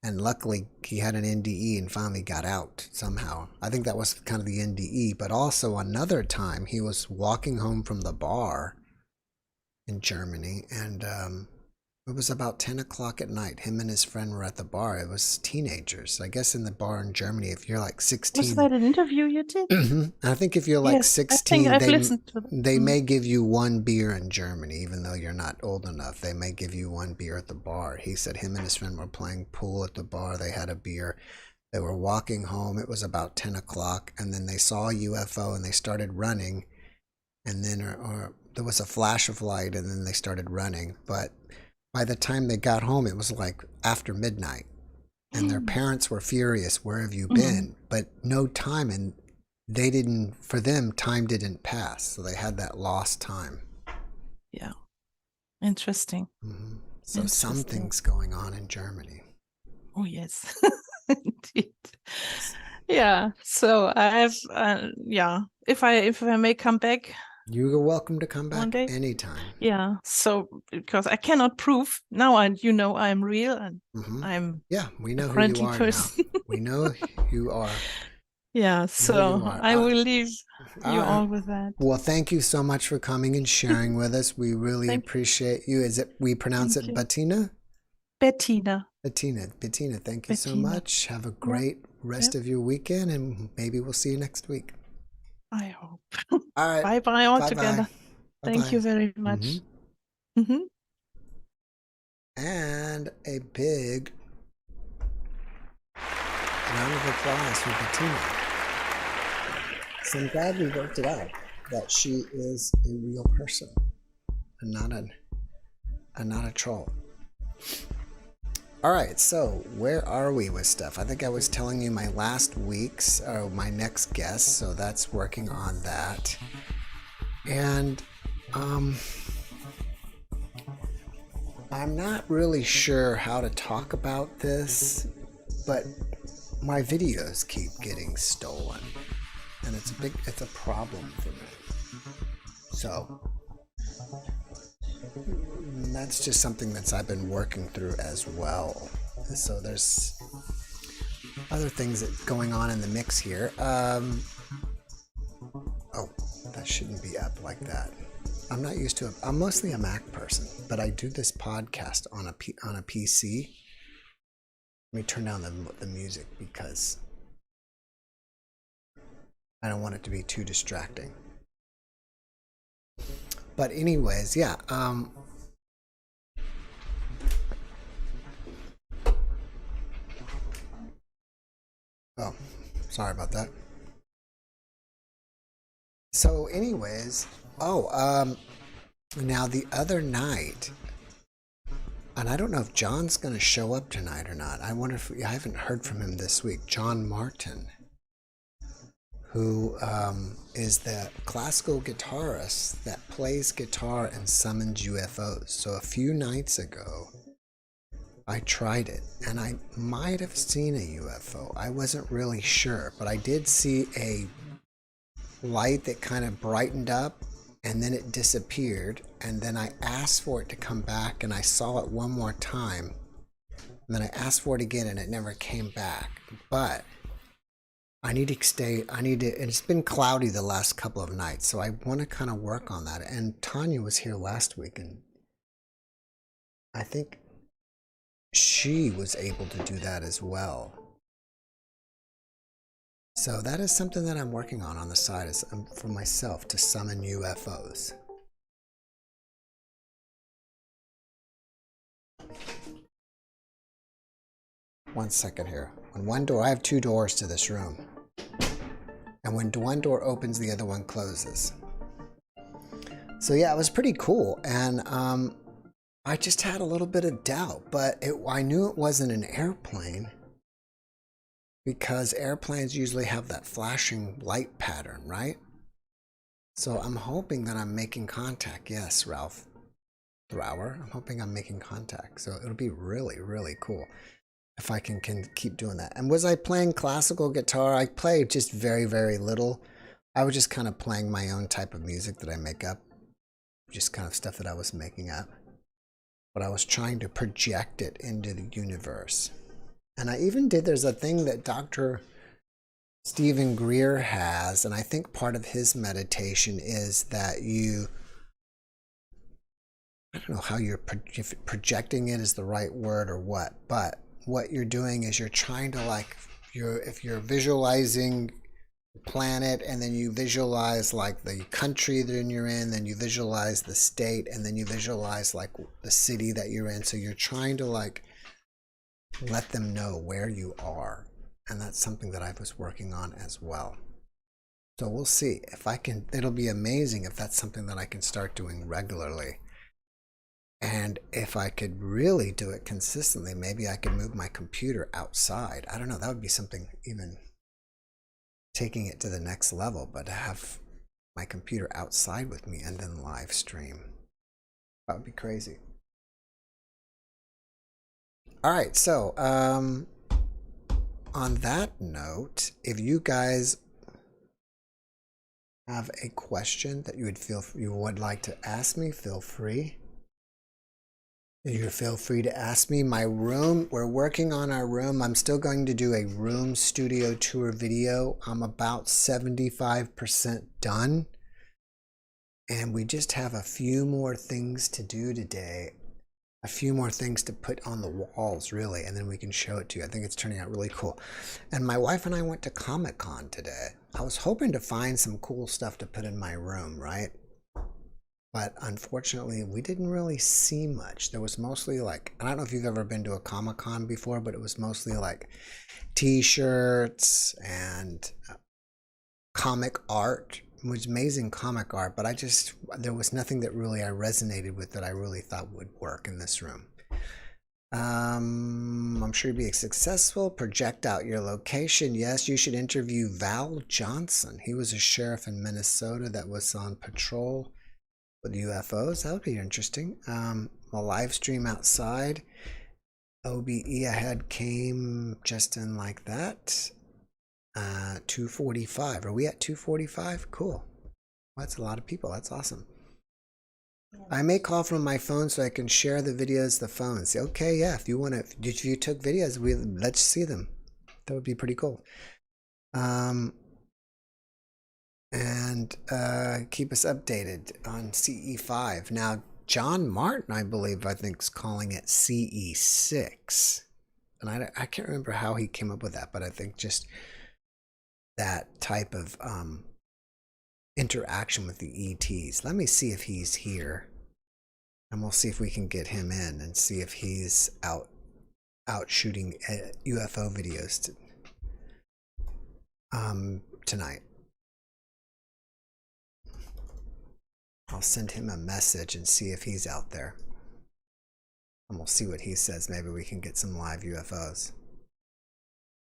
And luckily he had an NDE and finally got out somehow. I think that was kind of the NDE. But also another time he was walking home from the bar in Germany, and It was about 10 o'clock at night. Him and his friend were at the bar. It was teenagers. I guess in the bar in Germany, if you're like Was 16, that an interview you did? I think if you're like Yes, I think 16, I've listened to that. they may give you one beer in Germany, even though you're not old enough. They may give you one beer at the bar. He said him and his friend were playing pool at the bar. They had a beer. They were walking home. It was about 10 o'clock, and then they saw a UFO and they started running. And then or there was a flash of light, and then they started running. But by the time they got home, it was like after midnight. And their parents were furious. Where have you been? But no time, and they didn't, for them, time didn't pass. So they had that lost time. Yeah. Interesting. So something's going on in Germany. Oh, yes. Indeed. Yeah. So I have, yeah, if I may come back. You're welcome to come One back day? anytime. Yeah. So because I cannot prove now, I'm real and I'm Yeah, we know a who friendly you are person. now. We know you are. Yeah. So are. I will leave you right. all with that. Well, thank you so much for coming and sharing with us. We really Thank- appreciate you. Is it, we pronounce Thank it you. Bettina? Bettina. Bettina, thank you so Bettina. much. Have a great rest of your weekend, and maybe we'll see you next week. I hope. All right. Bye-bye all Bye-bye. together. Thank you very much. And a big round of applause for Bettina. So I'm glad we worked it out that she is a real person and not a troll. All right, so where are we with stuff? I think I was telling you my last week's or my next guest, so that's working on that. And I'm not really sure how to talk about this, but my videos keep getting stolen, and it's a problem for me. So that's just something I've been working through as well. So there's other things going on in the mix here. Oh, that shouldn't be up like that. I'm not used to it. I'm mostly a Mac person, but I do this podcast on a PC. Let me turn down the music because I don't want it to be too distracting. But anyways, yeah. Oh, sorry about that. So anyways, now the other night, and I don't know if John's going to show up tonight or not. I wonder if I haven't heard from him this week. John Martin, who is the classical guitarist that plays guitar and summons UFOs. So a few nights ago, I tried it, and I might have seen a UFO. I wasn't really sure, but I did see a light that kind of brightened up, and then it disappeared, and then I asked for it to come back, and I saw it one more time, and then I asked for it again, and it never came back. But and it's been cloudy the last couple of nights, so I want to kind of work on that. And Tanya was here last week, and I think she was able to do that as well. So that is something that I'm working on the side is for myself to summon UFOs. One second here. On one door, I have two doors to this room. And when one door opens, the other one closes. So yeah, it was pretty cool. And I just had a little bit of doubt, but I knew it wasn't an airplane because airplanes usually have that flashing light pattern, right? So I'm hoping that I'm making contact. Yes, Ralph Thrower. I'm hoping I'm making contact. So it'll be really, really cool if I can keep doing that. And was I playing classical guitar? I played just very, very little. I was just kind of playing my own type of music that I make up. Just kind of stuff that I was making up. But I was trying to project it into the universe. And I even there's a thing that Dr. Stephen Greer has, and I think part of his meditation is that you I don't know how if projecting it is the right word or what, but what you're doing is you're trying to like, if you're visualizing the planet, and then you visualize like the country that you're in, then you visualize the state, and then you visualize like the city that you're in. So you're trying to like let them know where you are. And that's something that I was working on as well. So we'll see if I can. It'll be amazing if that's something that I can start doing regularly. And if I could really do it consistently, maybe I could move my computer outside. I don't know, that would be something, even taking it to the next level, but to have my computer outside with me and then live stream. That would be crazy. All right, so on that note, if you guys have a question that you would like to ask me, feel free. You feel free to ask me. My room, we're working on our room. I'm still going to do a room studio tour video. I'm about 75% done. And we just have a few more things to do today. A few more things to put on the walls, really, and then we can show it to you. I think it's turning out really cool. And my wife and I went to Comic-Con today. I was hoping to find some cool stuff to put in my room, right? But unfortunately, we didn't really see much. There was mostly like, I don't know if you've ever been to a Comic-Con before, but it was mostly like t-shirts and comic art. It was amazing comic art, but there was nothing that really I resonated with that I really thought would work in this room. I'm sure you'll be successful. Project out your location. Yes, you should interview Val Johnson. He was a sheriff in Minnesota that was on patrol with UFOs. That would be interesting. A live stream outside. OBE ahead came just in like that. 245. Are we at 245? Cool. That's a lot of people. That's awesome. I may call from my phone so I can share the videos, the phones. Okay, yeah. If you want to, if you took videos, let's see them. That would be pretty cool. And keep us updated on CE5. Now, John Martin, I think, is calling it CE6. And I can't remember how he came up with that, but I think just that type of interaction with the ETs. Let me see if he's here. And we'll see if we can get him in and see if he's out shooting UFO videos tonight. I'll send him a message and see if he's out there. And we'll see what he says. Maybe we can get some live UFOs.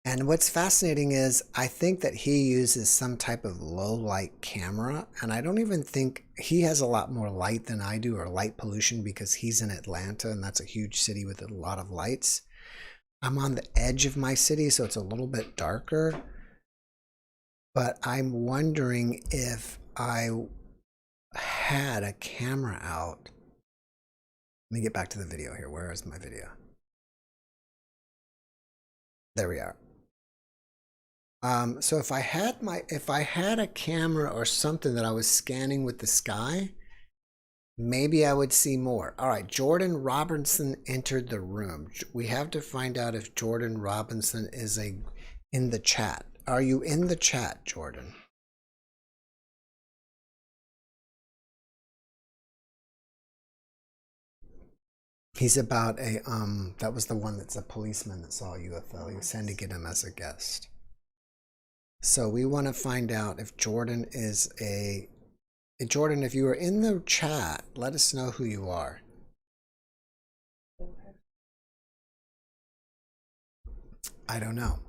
And what's fascinating is I think that he uses some type of low light camera. And I don't even think he has a lot more light than I do, or light pollution, because he's in Atlanta and that's a huge city with a lot of lights. I'm on the edge of my city, so it's a little bit darker. But I'm wondering if I had a camera out. Let me get back to the video here. Where is my video? There we are. So if I had a camera or something that I was scanning with the sky, maybe I would see more. All right, Jordan Robinson entered the room. We have to find out if Jordan Robinson is in the chat. Are you in the chat, Jordan? He's about that was the one that's a policeman that saw a UFO. He was trying to get him as a guest. So we want to find out if Jordan is Jordan, if you are in the chat, let us know who you are. I don't know.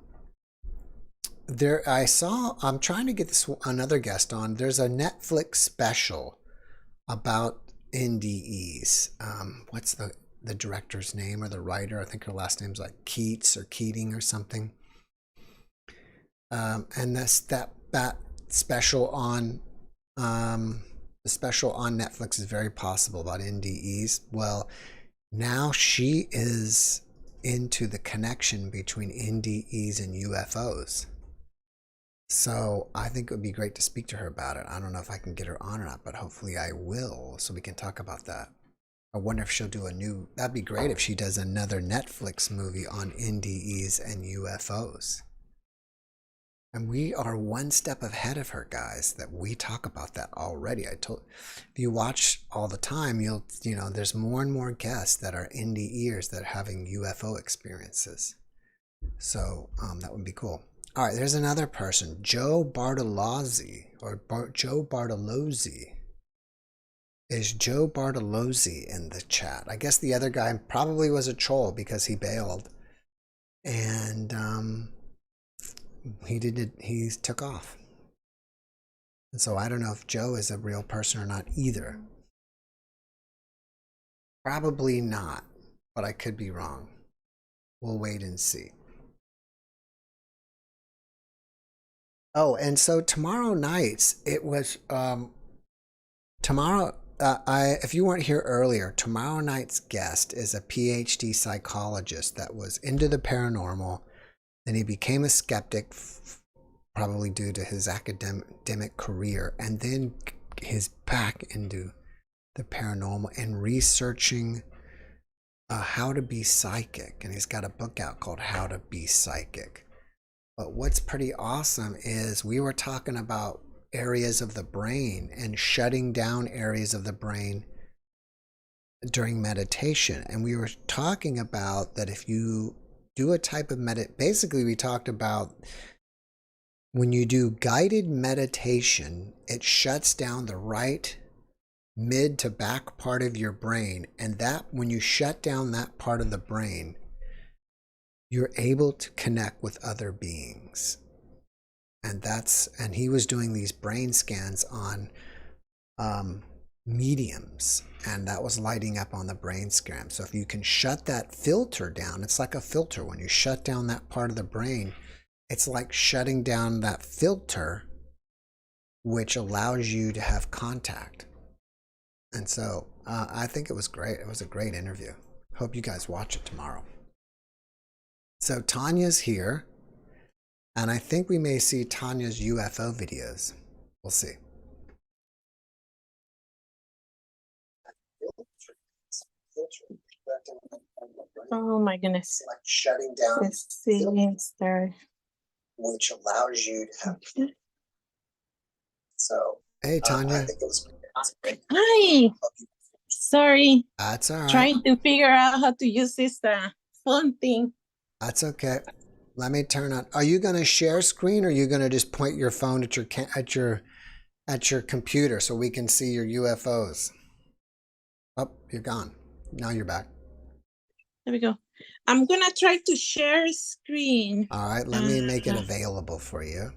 I'm trying to get another guest on. There's a Netflix special about NDEs. What's the director's name or the writer? I think her last name's like Keats or Keating or something. And that special on the special on Netflix is very possible about NDEs. Well, now she is into the connection between NDEs and UFOs. So I think it would be great to speak to her about it. I don't know if I can get her on or not, but hopefully I will, so we can talk about that. I wonder if she'll do that'd be great if she does another Netflix movie on NDEs and UFOs. And we are one step ahead of her, guys, that we talk about that already. If you watch all the time, there's more and more guests that are NDEers that are having UFO experiences. So that would be cool. All right, there's another person, Joe Bartolozzi, or Joe Bartolozzi. Is Joe Bartolozzi in the chat? I guess the other guy probably was a troll because he bailed, and he took off. And so I don't know if Joe is a real person or not either. Probably not, but I could be wrong. We'll wait and see. Oh, and so tomorrow nights, it was tomorrow. If you weren't here earlier, tomorrow night's guest is a PhD psychologist that was into the paranormal. Then he became a skeptic, probably due to his academic career, and then he's back into the paranormal and researching how to be psychic. And he's got a book out called How to Be Psychic. But what's pretty awesome is we were talking about areas of the brain and shutting down areas of the brain during meditation. And we were talking about that if you do a type of basically we talked about when you do guided meditation, it shuts down the right mid to back part of your brain. And that when you shut down that part of the brain, you're able to connect with other beings. And he was doing these brain scans on mediums, and that was lighting up on the brain scan. So if you can shut that filter down, it's like a filter. When you shut down that part of the brain, it's like shutting down that filter, which allows you to have contact. And so I think it was great. It was a great interview. Hope you guys watch it tomorrow. So Tanya's here. And I think we may see Tanya's UFO videos. We'll see. Oh my goodness. Like shutting down. Let's see. Which allows you to have. Okay. So. Hey, Tanya. I think it was. Hi. Sorry. That's all right. Trying to figure out how to use this phone thing. That's okay. Let me turn on. Are you going to share screen, or are you going to just point your phone at your computer so we can see your UFOs? Oh, you're gone. Now you're back. There we go. I'm going to try to share screen. All right, let me make it available for you.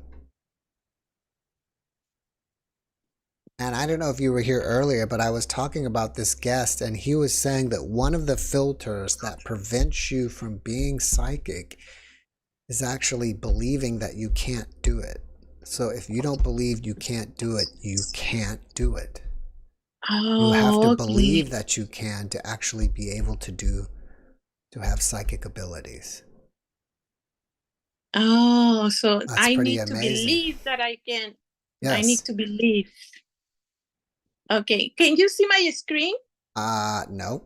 And I don't know if you were here earlier, but I was talking about this guest, and he was saying that one of the filters that prevents you from being psychic is actually believing that you can't do it. So if you don't believe you can't do it, you can't do it. Oh, you have to okay. believe that you can to actually be able to have psychic abilities. Oh, so That's I pretty need to amazing. believe that I can. Yes. I need to believe. Okay. Can you see my screen? No.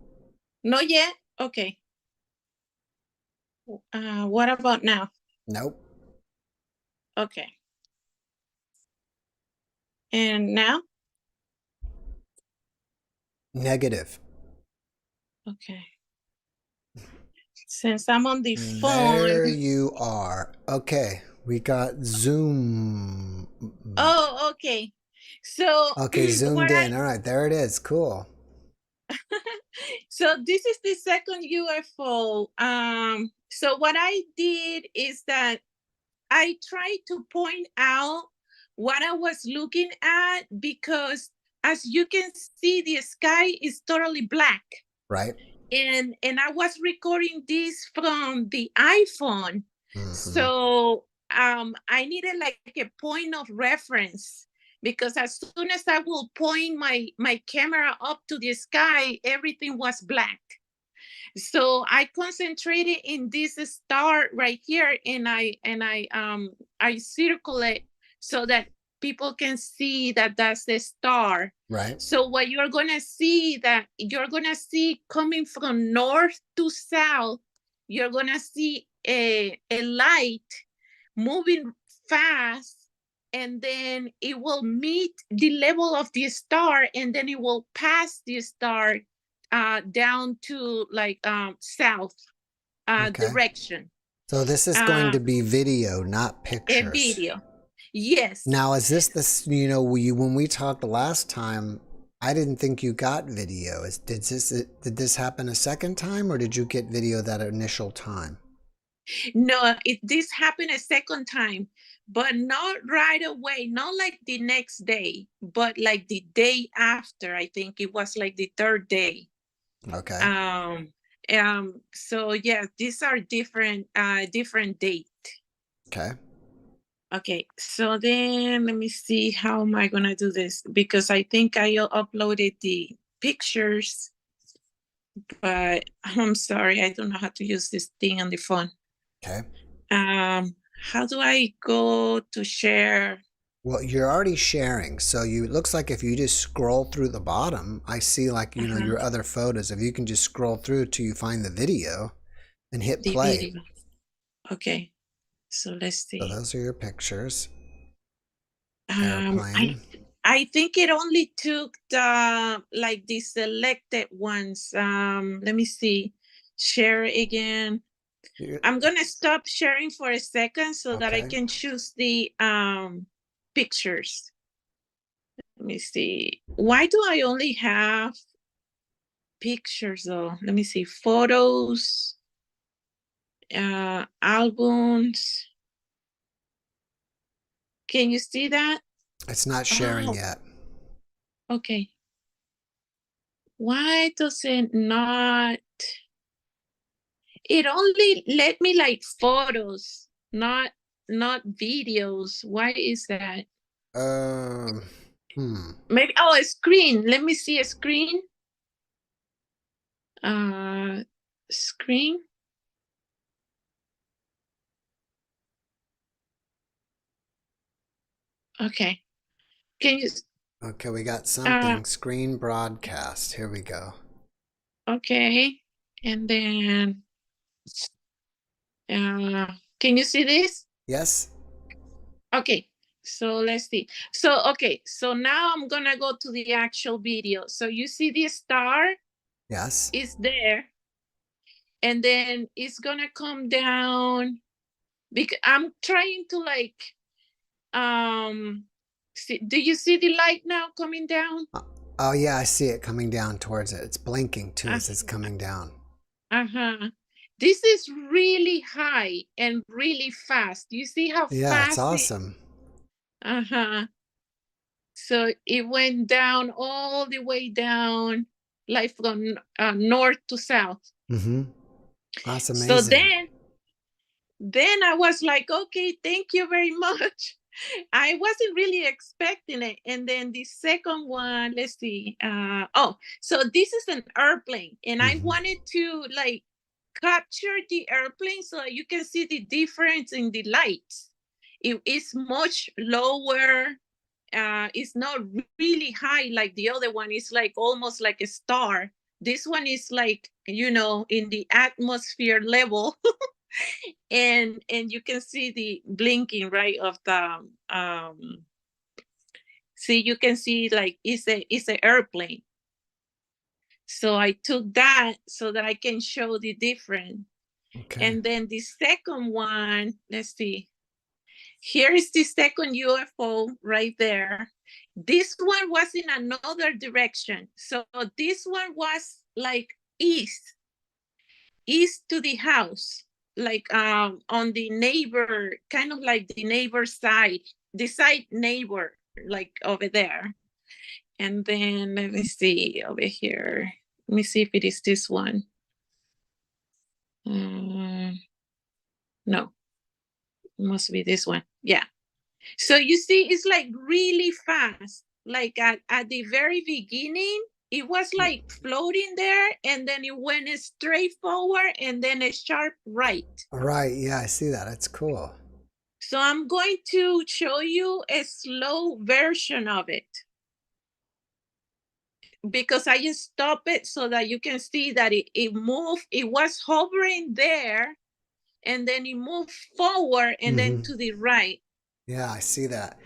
Not yet? Okay. What about now? Nope. Okay. And now? Negative. Okay. Since I'm on the phone. There you are. Okay. We got Zoom. Oh, okay. So. Okay, zoomed in. All right, there it is. Cool. So this is the second UFO. So what I did is that I tried to point out what I was looking at, because as you can see, the sky is totally black. Right. And I was recording this from the iPhone. Mm-hmm. So I needed like a point of reference, because as soon as I will point my camera up to the sky, everything was black. So I concentrated in this star right here, and I circle it so that people can see that that's the star. Right. So what you're gonna see coming from north to south, you're gonna see a light moving fast, and then it will meet the level of the star, and then it will pass the star down to like south direction. So this is going to be video, not pictures. A video. Yes. Now, is this, you know, when we talked the last time, I didn't think you got video. Did this happen a second time, or did you get video that initial time? No, this happened a second time, but not right away, not like the next day, but like the day after. I think it was like the third day. Okay. So yeah, these are different date. Okay. Okay, so then let me see, how am I gonna do this? Because I think I uploaded the pictures, but I'm sorry, I don't know how to use this thing on the phone. Okay. How do I go to share? Well, you're already sharing, so it looks like if you just scroll through the bottom, I see like, you know, your other photos. If you can just scroll through till you find the video and hit play. Video. Okay, so let's see. So those are your pictures. I think it only took the selected ones. Let me see. Share again. I'm gonna stop sharing for a second so that I can choose the pictures. Let me see. Why do I only have pictures though? Let me see. Photos, albums. Can you see that? It's not sharing yet. Okay. Why does it not? It only let me like photos, not videos. Why is that? Maybe a screen. Let me see a screen. Screen. Okay. Can you? Okay, we got something. Screen broadcast. Here we go. Okay, and then can you see this? Yes. Okay, so let's see. So okay, so now I'm gonna go to the actual video. So you see the star? Yes. It's there, and then it's gonna come down, because I'm trying to like see. Do you see the light now coming down? Oh yeah, I see it coming down towards it. It's blinking too as it's coming down. This is really high and really fast. You see how fast? Yeah, it's awesome. So it went down all the way down, like from north to south. That's amazing. So then I was like, okay, thank you very much. I wasn't really expecting it. And then the second one, let's see. So this is an airplane, and I wanted to like capture the airplane so you can see the difference in the lights. It is much lower. It's not really high like the other one. It's like almost like a star. This one is like, you know, in the atmosphere level. and you can see the blinking right of the see, you can see like it's an airplane. So I took that so that I can show the difference. Okay. And then the second one, let's see. Here is the second UFO right there. This one was in another direction. So this one was like east to the house, like on the neighbor, kind of like the neighbor side, the side neighbor, like over there. And then let me see over here. Let me see if it is this one. No, it must be this one. Yeah. So you see, it's like really fast. Like at the very beginning, it was like floating there, and then it went straight forward, and then a sharp right. Right. Yeah, I see that. It's cool. So I'm going to show you a slow version of it, because I just stop it so that you can see that it moved. It was hovering there, and then it moved forward and then to the right. Yeah, I see that.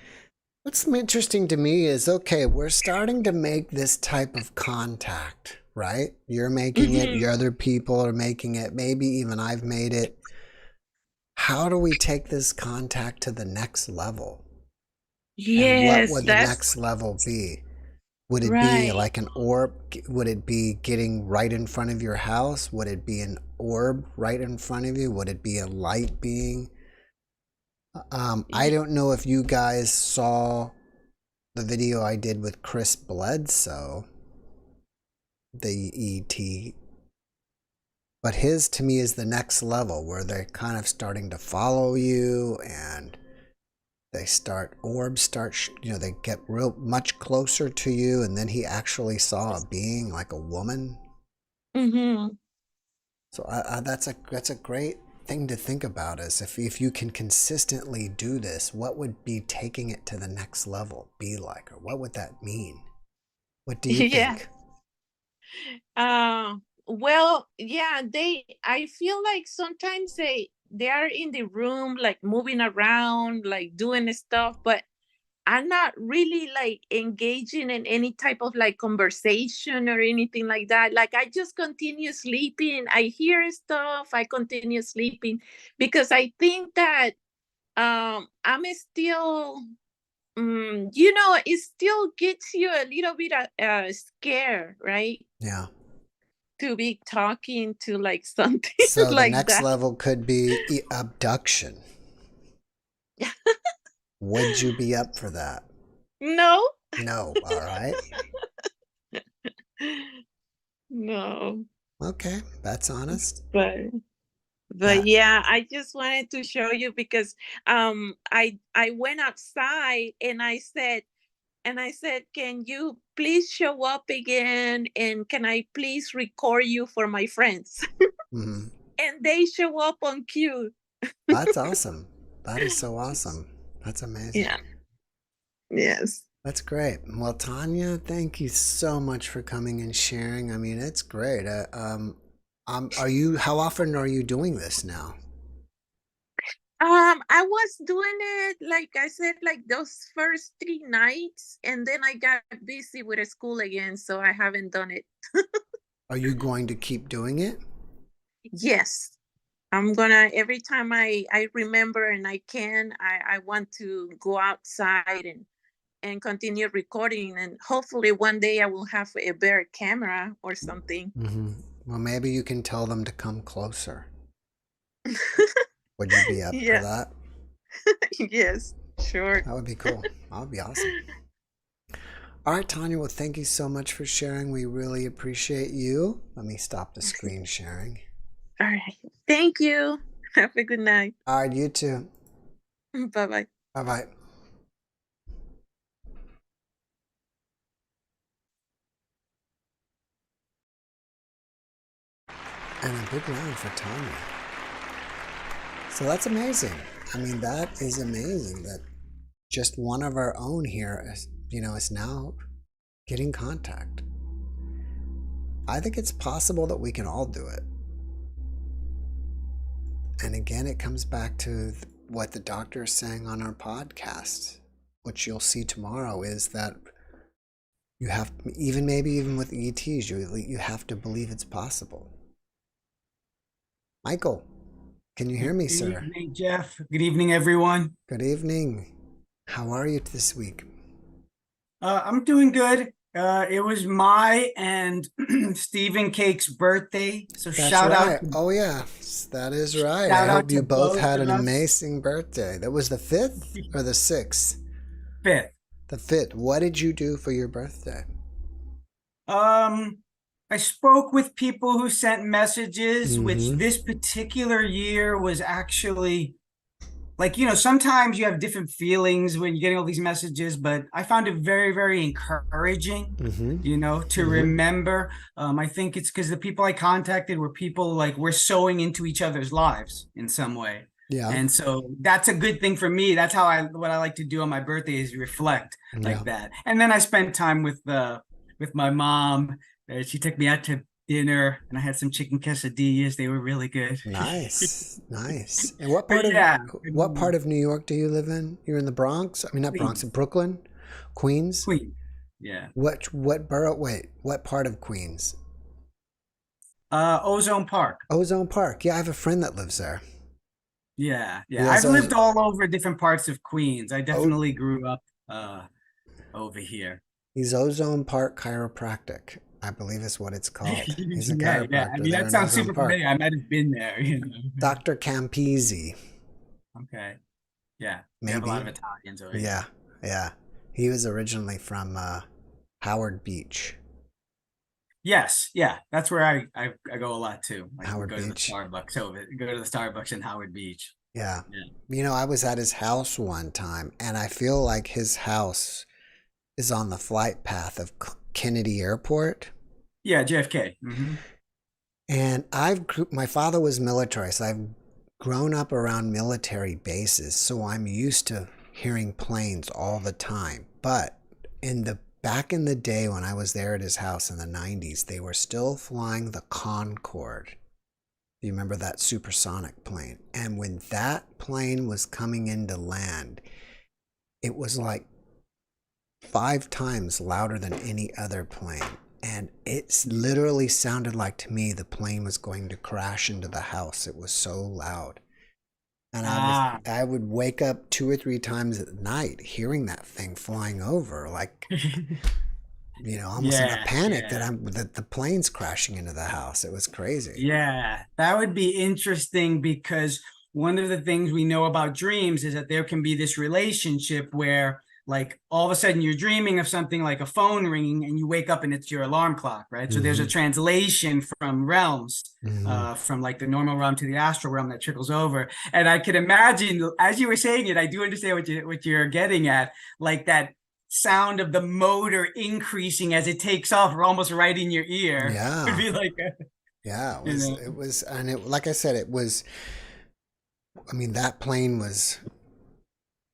What's interesting to me is, okay, we're starting to make this type of contact, right? You're making it, your other people are making it, maybe even I've made it. How do we take this contact to the next level? And what would the next level be? Would it be like an orb? Would it be getting right in front of your house? Would it be an orb right in front of you? Would it be a light being? I don't know if you guys saw the video I did with Chris Bledsoe, the ET, but his to me is the next level, where they're kind of starting to follow you, and orbs start, they get real much closer to you, and then he actually saw a being like a woman. So that's a great thing to think about, is if you can consistently do this, what would be taking it to the next level be like, or what would that mean? What do you think? Well, yeah, I feel like sometimes they are in the room, like moving around, like doing stuff, but I'm not really like engaging in any type of like conversation or anything like that. Like I just continue sleeping. I hear stuff, I continue sleeping, because I think that I'm still it still gets you a little bit scared, right? Yeah. To be talking to like something So like the next that. level could be abduction. Would you be up for that? No. No. All right. No. Okay, that's honest. But yeah, I just wanted to show you, because I went outside and I said, can you please show up again, and can I please record you for my friends? And they show up on cue. That's awesome. That is so awesome. That's amazing. Yeah. Yes. That's great. Well, Tanya, thank you so much for coming and sharing. I mean, it's great. How often are you doing this now? I was doing it, like I said, like those first 3 nights, and then I got busy with school again, so I haven't done it. Are you going to keep doing it? Yes. I'm gonna, every time I remember and I can, I want to go outside and continue recording, and hopefully one day I will have a better camera or something. Well, maybe you can tell them to come closer. Would you be up for that? Yes, sure. That would be cool. That would be awesome. All right, Tanya, well, thank you so much for sharing. We really appreciate you. Let me stop the screen sharing. All right. Thank you. Have a good night. All right, you too. Bye-bye. Bye-bye. And a big round for Tanya. So that's amazing. I mean, that is amazing that just one of our own here is now getting contact. I think it's possible that we can all do it. And again, it comes back to what the doctor is saying on our podcast, which you'll see tomorrow, is that you have, maybe even with ETs, you have to believe it's possible. Michael, can you hear me, sir? Good evening, Jeff. Good evening, everyone. Good evening. How are you this week? I'm doing good. It was my and Stephen Cake's birthday, so That's shout right. out. Oh yeah, that is right. Shout I out hope you to both had of an us. amazing birthday. That was the 5th or the 6th? 5th. The 5th. What did you do for your birthday? I spoke with people who sent messages, which this particular year was actually like, sometimes you have different feelings when you're getting all these messages, but I found it very, very encouraging, to remember. I think it's because the people I contacted were people like we're sewing into each other's lives in some way. Yeah. And so that's a good thing for me. That's how what I like to do on my birthday is reflect like that. And then I spent time with my mom. She took me out to dinner, and I had some chicken quesadillas. They were really good. Nice. Nice. And what part of New York do you live in? You're in the Bronx? I mean, not Bronx, in Brooklyn? Queens? Queens. Yeah. What borough? Wait, what part of Queens? Ozone Park. Ozone Park. Yeah, I have a friend that lives there. Yeah. I've lived all over different parts of Queens. I definitely grew up over here. He's Ozone Park Chiropractic, I believe is what it's called. He's a chiropractor. Yeah. I mean, that sounds super familiar. I might have been there. Dr. Campisi. Okay. Yeah. Maybe. We have a lot of Italians over here. Yeah. He was originally from Howard Beach. Yes, yeah, that's where I go a lot too. Howard Beach. Go to the Starbucks in Howard Beach. Yeah. I was at his house one time, and I feel like his house is on the flight path of Kennedy Airport. Yeah, JFK. And my father was military, so I've grown up around military bases, so I'm used to hearing planes all the time. But back in the day when I was there at his house in the 90s, they were still flying the Concorde. You remember that supersonic plane? And when that plane was coming into land, it was like 5 times louder than any other plane. And it literally sounded like, to me, the plane was going to crash into the house. It was so loud. And I would wake up 2 or 3 times at night hearing that thing flying over, like, almost in a panic that the plane's crashing into the house. It was crazy. Yeah, that would be interesting, because one of the things we know about dreams is that there can be this relationship where, like, all of a sudden you're dreaming of something like a phone ringing, and you wake up and it's your alarm clock, right? So there's a translation from realms, from like the normal realm to the astral realm that trickles over. And I could imagine, as you were saying it, I do understand what you're getting at, like that sound of the motor increasing as it takes off, or almost right in your ear. Yeah. It'd be like like I said, it was, I mean, that plane was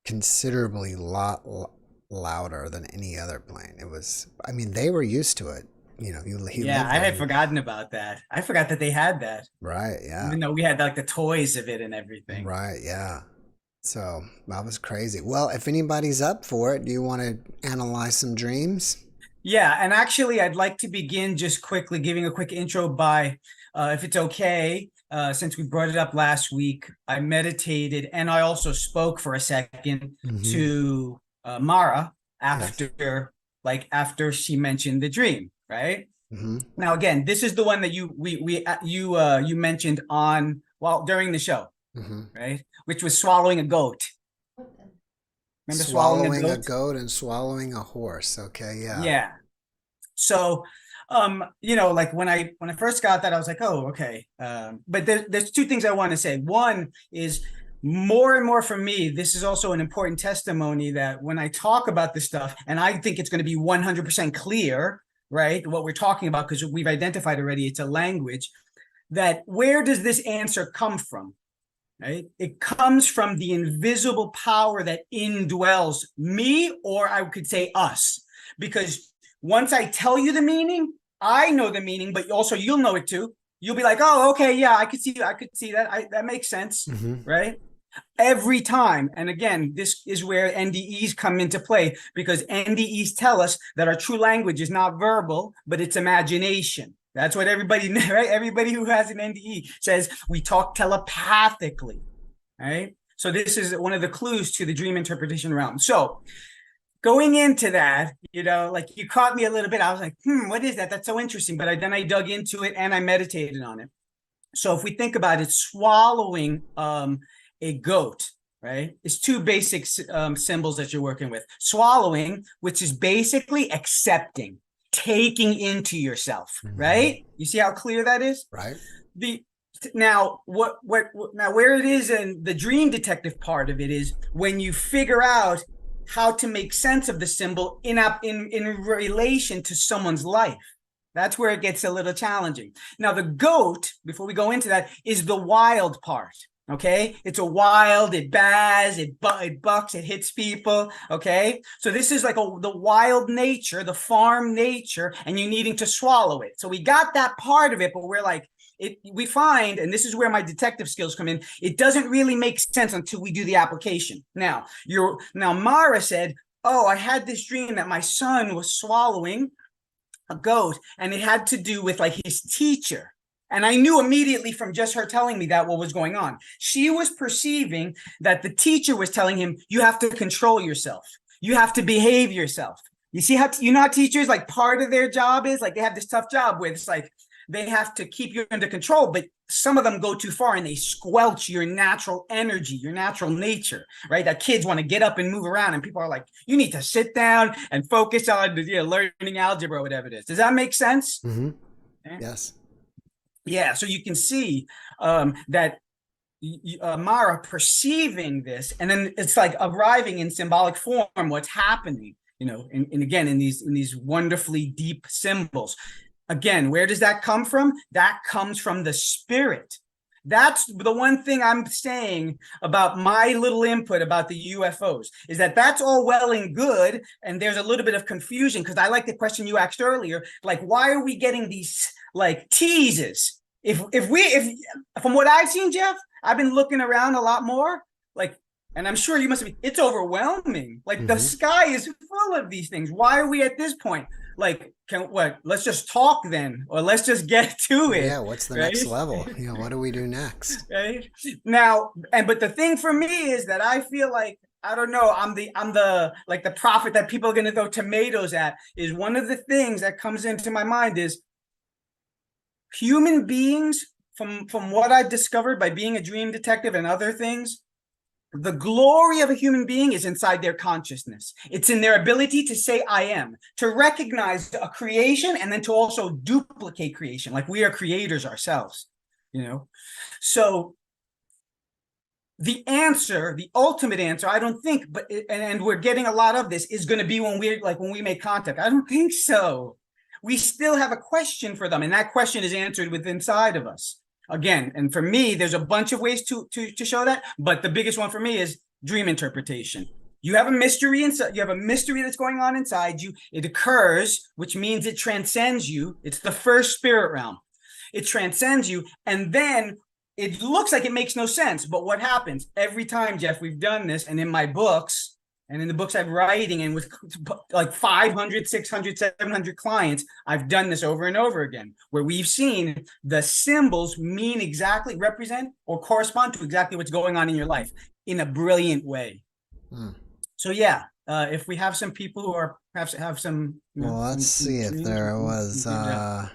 considerably louder than any other plane. It was, I mean, they were used to it. I had forgotten about that. I forgot that they had that. Right, yeah. Even though we had like the toys of it and everything. Right, yeah. So that was crazy. Well, if anybody's up for it, do you want to analyze some dreams? Yeah, and actually I'd like to begin just quickly giving a quick intro by, if it's okay, since we brought it up last week, I meditated and I also spoke for a second to Mara after she mentioned the dream, right? Now again, this is the one that you mentioned during the show, right? Which was swallowing a goat. Remember swallowing a goat and swallowing a horse? Okay, yeah. Yeah. So like when I first got that, I was like, oh, okay. But there's 2 things I want to say. One is, more and more for me, this is also an important testimony that when I talk about this stuff, and I think it's going to be 100% clear, right, what we're talking about, because we've identified already, it's a language, that where does this answer come from, right? It comes from the invisible power that indwells me, or I could say us, because once I tell you the meaning, I know the meaning, but also you'll know it too. You'll be like, oh, okay, yeah, I could see that. That makes sense, right? Every time. And again, this is where NDEs come into play, because NDEs tell us that our true language is not verbal, but it's imagination. That's what everybody, right? Everybody who has an NDE says we talk telepathically, right? So this is one of the clues to the dream interpretation realm. So going into that, like you caught me a little bit. I was like, what is that? That's so interesting. But then I dug into it and I meditated on it. So if we think about it, swallowing a goat, right? It's 2 basic symbols that you're working with. Swallowing, which is basically accepting, taking into yourself, right? You see how clear that is? Right. Now where it is in the dream detective part of it is when you figure out how to make sense of the symbol in relation to someone's life. That's where it gets a little challenging. Now, the goat, before we go into that, is the wild part, Okay, it's a wild, it baas, it bucks, it hits people. Okay, so this is like the wild nature, the farm nature, and you needing to swallow it. So we got that part of it, but we're like, we find, and this is where my detective skills come in, it doesn't really make sense until we do the application. Now Mara said, oh, I had this dream that my son was swallowing a goat, and it had to do with like his teacher. And I knew immediately from just her telling me that what was going on. She was perceiving that the teacher was telling him, you have to control yourself. You have to behave yourself. You see how, you know how teachers, like part of their job is like, they have this tough job where it's like, they have to keep you under control, but some of them go too far and they squelch your natural energy, your natural nature, right? That kids want to get up and move around, and people are like, you need to sit down and focus on learning algebra or whatever it is. Does that make sense? Mm-hmm. Yeah. Yes. Yeah, so you can see that Mara perceiving this, and then it's like arriving in symbolic form, what's happening, and again, in these wonderfully deep symbols. Again, where does that come from? That comes from the spirit. That's the one thing I'm saying about my little input about the UFOs, is that that's all well and good, and there's a little bit of confusion, because I like the question you asked earlier, like, why are we getting these like teases? If from what I've seen, Jeff, I've been looking around a lot more, like, and I'm sure you must be, it's overwhelming. Like the sky is full of these things. Why are we at this point? Like, let's just talk then, or let's just get to it. Yeah, what's the next level? What do we do next? Right now, but the thing for me is that I feel like, I don't know, I'm the like the prophet that people are going to throw tomatoes at. Is one of the things that comes into my mind is human beings, from what I've discovered by being a dream detective and other things, the glory of a human being is inside their consciousness. It's in their ability to say, I am, to recognize a creation, and then to also duplicate creation. Like, we are creators ourselves, So the answer, the ultimate answer, I don't think, but, and we're getting a lot of this, is going to be when we make contact. I don't think so. We still have a question for them, and that question is answered within inside of us. Again, and for me, there's a bunch of ways to show that, but the biggest one for me is dream interpretation. You have a mystery inside. You have a mystery that's going on inside you. It occurs, which means it transcends you. It's the first spirit realm. It transcends you, and then it looks like it makes no sense. But what happens every time, Jeff? We've done this, and in my books, and in the books I'm writing, and with like 500, 600, 700 clients, I've done this over and over again, where we've seen the symbols represent or correspond to exactly what's going on in your life in a brilliant way. So yeah, if we have some people who are perhaps have some... Well, let's see if there was... let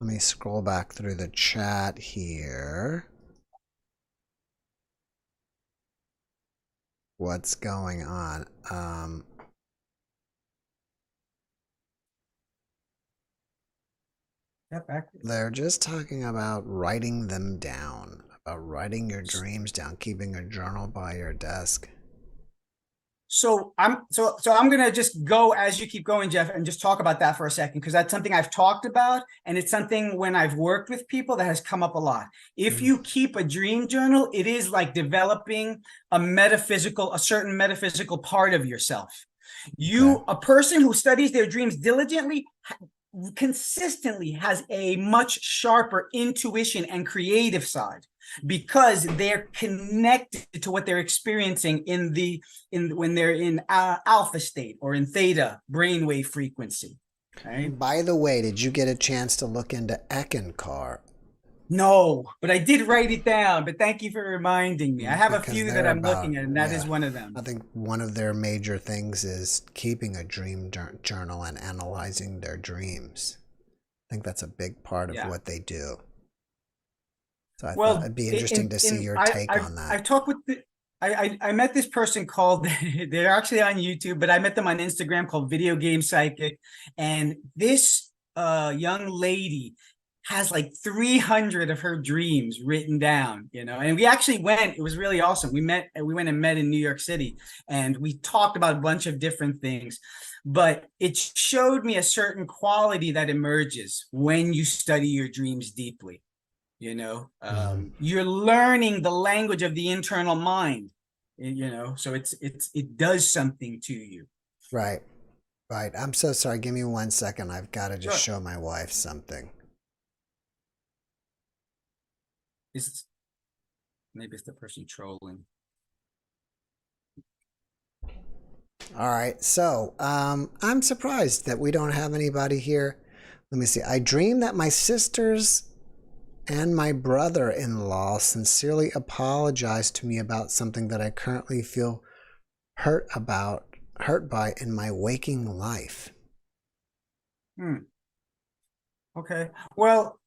me scroll back through the chat here. What's going on? They're just talking about writing them down, about writing your dreams down, keeping a journal by your desk. So I'm gonna just go as you keep going, Jeff, and just talk about that for a second, because that's something I've talked about, and it's something when I've worked with people that has come up a lot. If you keep a dream journal, it is like developing a certain metaphysical part of yourself. A person who studies their dreams diligently consistently has a much sharper intuition and creative side, because they're connected to what they're experiencing when they're in alpha state or in theta brainwave frequency. Okay? By the way, did you get a chance to look into Eckankar? No, but I did write it down. But thank you for reminding me. I have a few that I'm looking at, and that is one of them. I think one of their major things is keeping a dream journal and analyzing their dreams. I think that's a big part of what they do. So I thought it'd be interesting to see your take on that. I've talked with I met this person called, they're actually on YouTube, but I met them on Instagram, called Video Game Psychic. And this young lady has like 300 of her dreams written down, and we actually it was really awesome. We went and met in New York City, and we talked about a bunch of different things, but it showed me a certain quality that emerges when you study your dreams deeply. you know. You're learning the language of the internal mind, you know, so it does something to you. Right. I'm so sorry. Give me 1 second. I've got to just Sure. show my wife something. Maybe it's the person trolling. All right. So I'm surprised that we don't have anybody here. Let me see. I dreamed that my sisters and my brother-in-law sincerely apologized to me about something that I currently feel hurt by in my waking life. Okay. Well,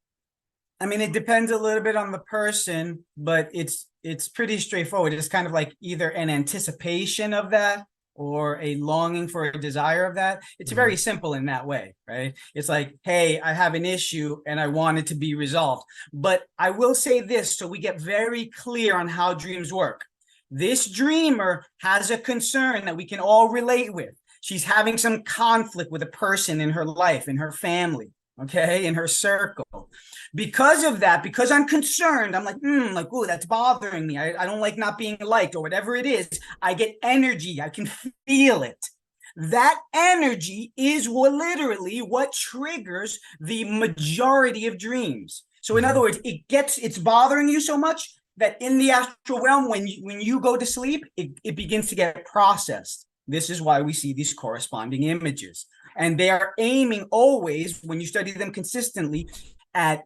I mean, it depends a little bit on the person, but it's pretty straightforward. It's kind of like either an anticipation of that or a longing for a desire of that. It's very simple in that way, right? It's like, hey, I have an issue and I want it to be resolved. But I will say this, so we get very clear on how dreams work. This dreamer has a concern that we can all relate with. She's having some conflict with a person in her life, in her family, okay, in her circle. Because of that, because I'm concerned, I'm like, oh, that's bothering me. I don't like not being liked or whatever it is. I get energy. I can feel it. That energy is literally what triggers the majority of dreams. So in other words, it's bothering you so much that in the astral realm, when you go to sleep, it begins to get processed. This is why we see these corresponding images. And they are aiming always, when you study them consistently, at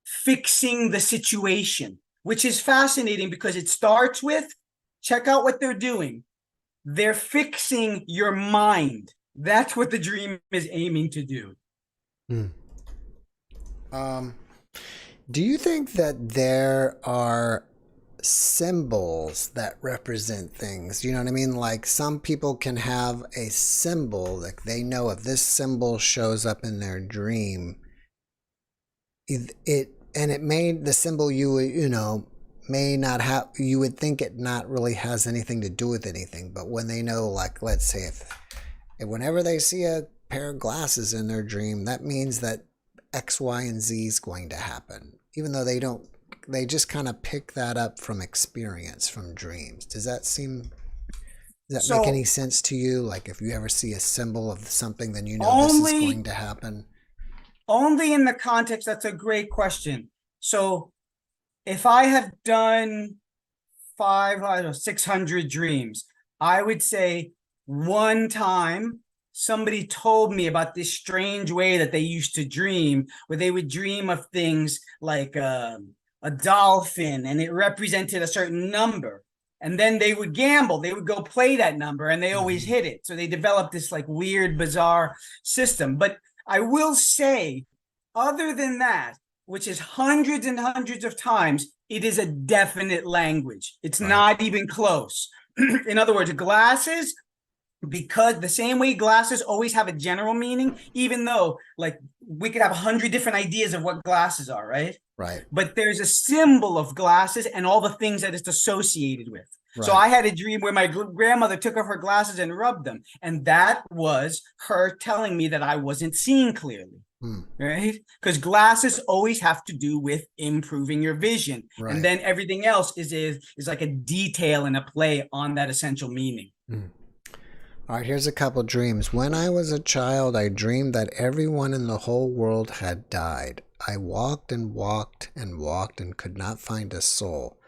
fixing the situation, which is fascinating because it starts with, check out what they're doing. They're fixing your mind. That's what the dream is aiming to do. Do you think that there are symbols that represent things? You know what I mean? Like some people can have a symbol, like they know if this symbol shows up in their dream, it may, the symbol you know may not have, you would think it not really has anything to do with anything, but when they know, like let's say if whenever they see a pair of glasses in their dream, that means that X, Y, and Z is going to happen, even though they just kind of pick that up from experience, from dreams. Does that make any sense to you? Like if you ever see a symbol of something, then you know this is going to happen. Only in the context, that's a great question. So if I have done 600 dreams, I would say one time somebody told me about this strange way that they used to dream, where they would dream of things like a dolphin and it represented a certain number. And then they would gamble. They would go play that number and they always hit it. So they developed this like weird, bizarre system. But I will say, other than that, which is hundreds and hundreds of times, it is a definite language. It's not even close. In other words, glasses, because the same way glasses always have a general meaning, even though like we could have 100 different ideas of what glasses are, right? Right. But there's a symbol of glasses and all the things that it's associated with. Right. So I had a dream where my grandmother took off her glasses and rubbed them. And that was her telling me that I wasn't seeing clearly. Right? Because glasses always have to do with improving your vision. Right. And then everything else is like a detail and a play on that essential meaning. All right, here's a couple dreams. When I was a child, I dreamed that everyone in the whole world had died. I walked and walked and walked and could not find a soul.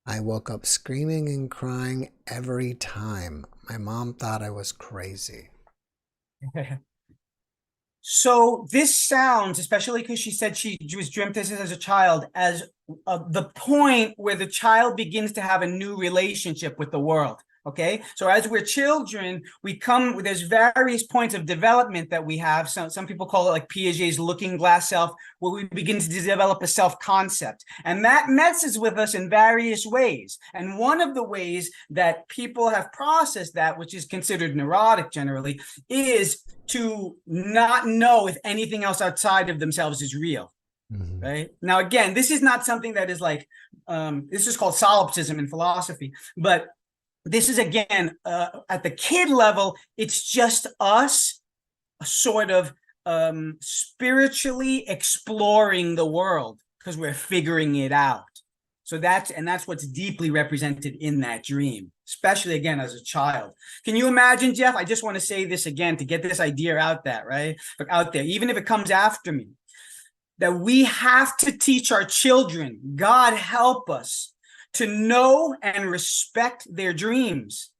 I woke up screaming and crying every time. My mom thought I was crazy. So this sounds, especially because she said she was dreamt this as a child, as the point where the child begins to have a new relationship with the world. Okay, so as we're children, there's various points of development that we have. Some people call it like Piaget's looking glass self, where we begin to develop a self-concept. And that messes with us in various ways. And one of the ways that people have processed that, which is considered neurotic generally, is to not know if anything else outside of themselves is real. Right? Now, again, this is not something that is like, this is called solipsism in philosophy, but this is, again, at the kid level, it's just us sort of spiritually exploring the world. because we're figuring it out. So that's what's deeply represented in that dream, especially again as a child. Can you imagine, Jeff? I just want to say this again to get this idea out there, right? Out there, even if it comes after me, that we have to teach our children, God help us, to know and respect their dreams.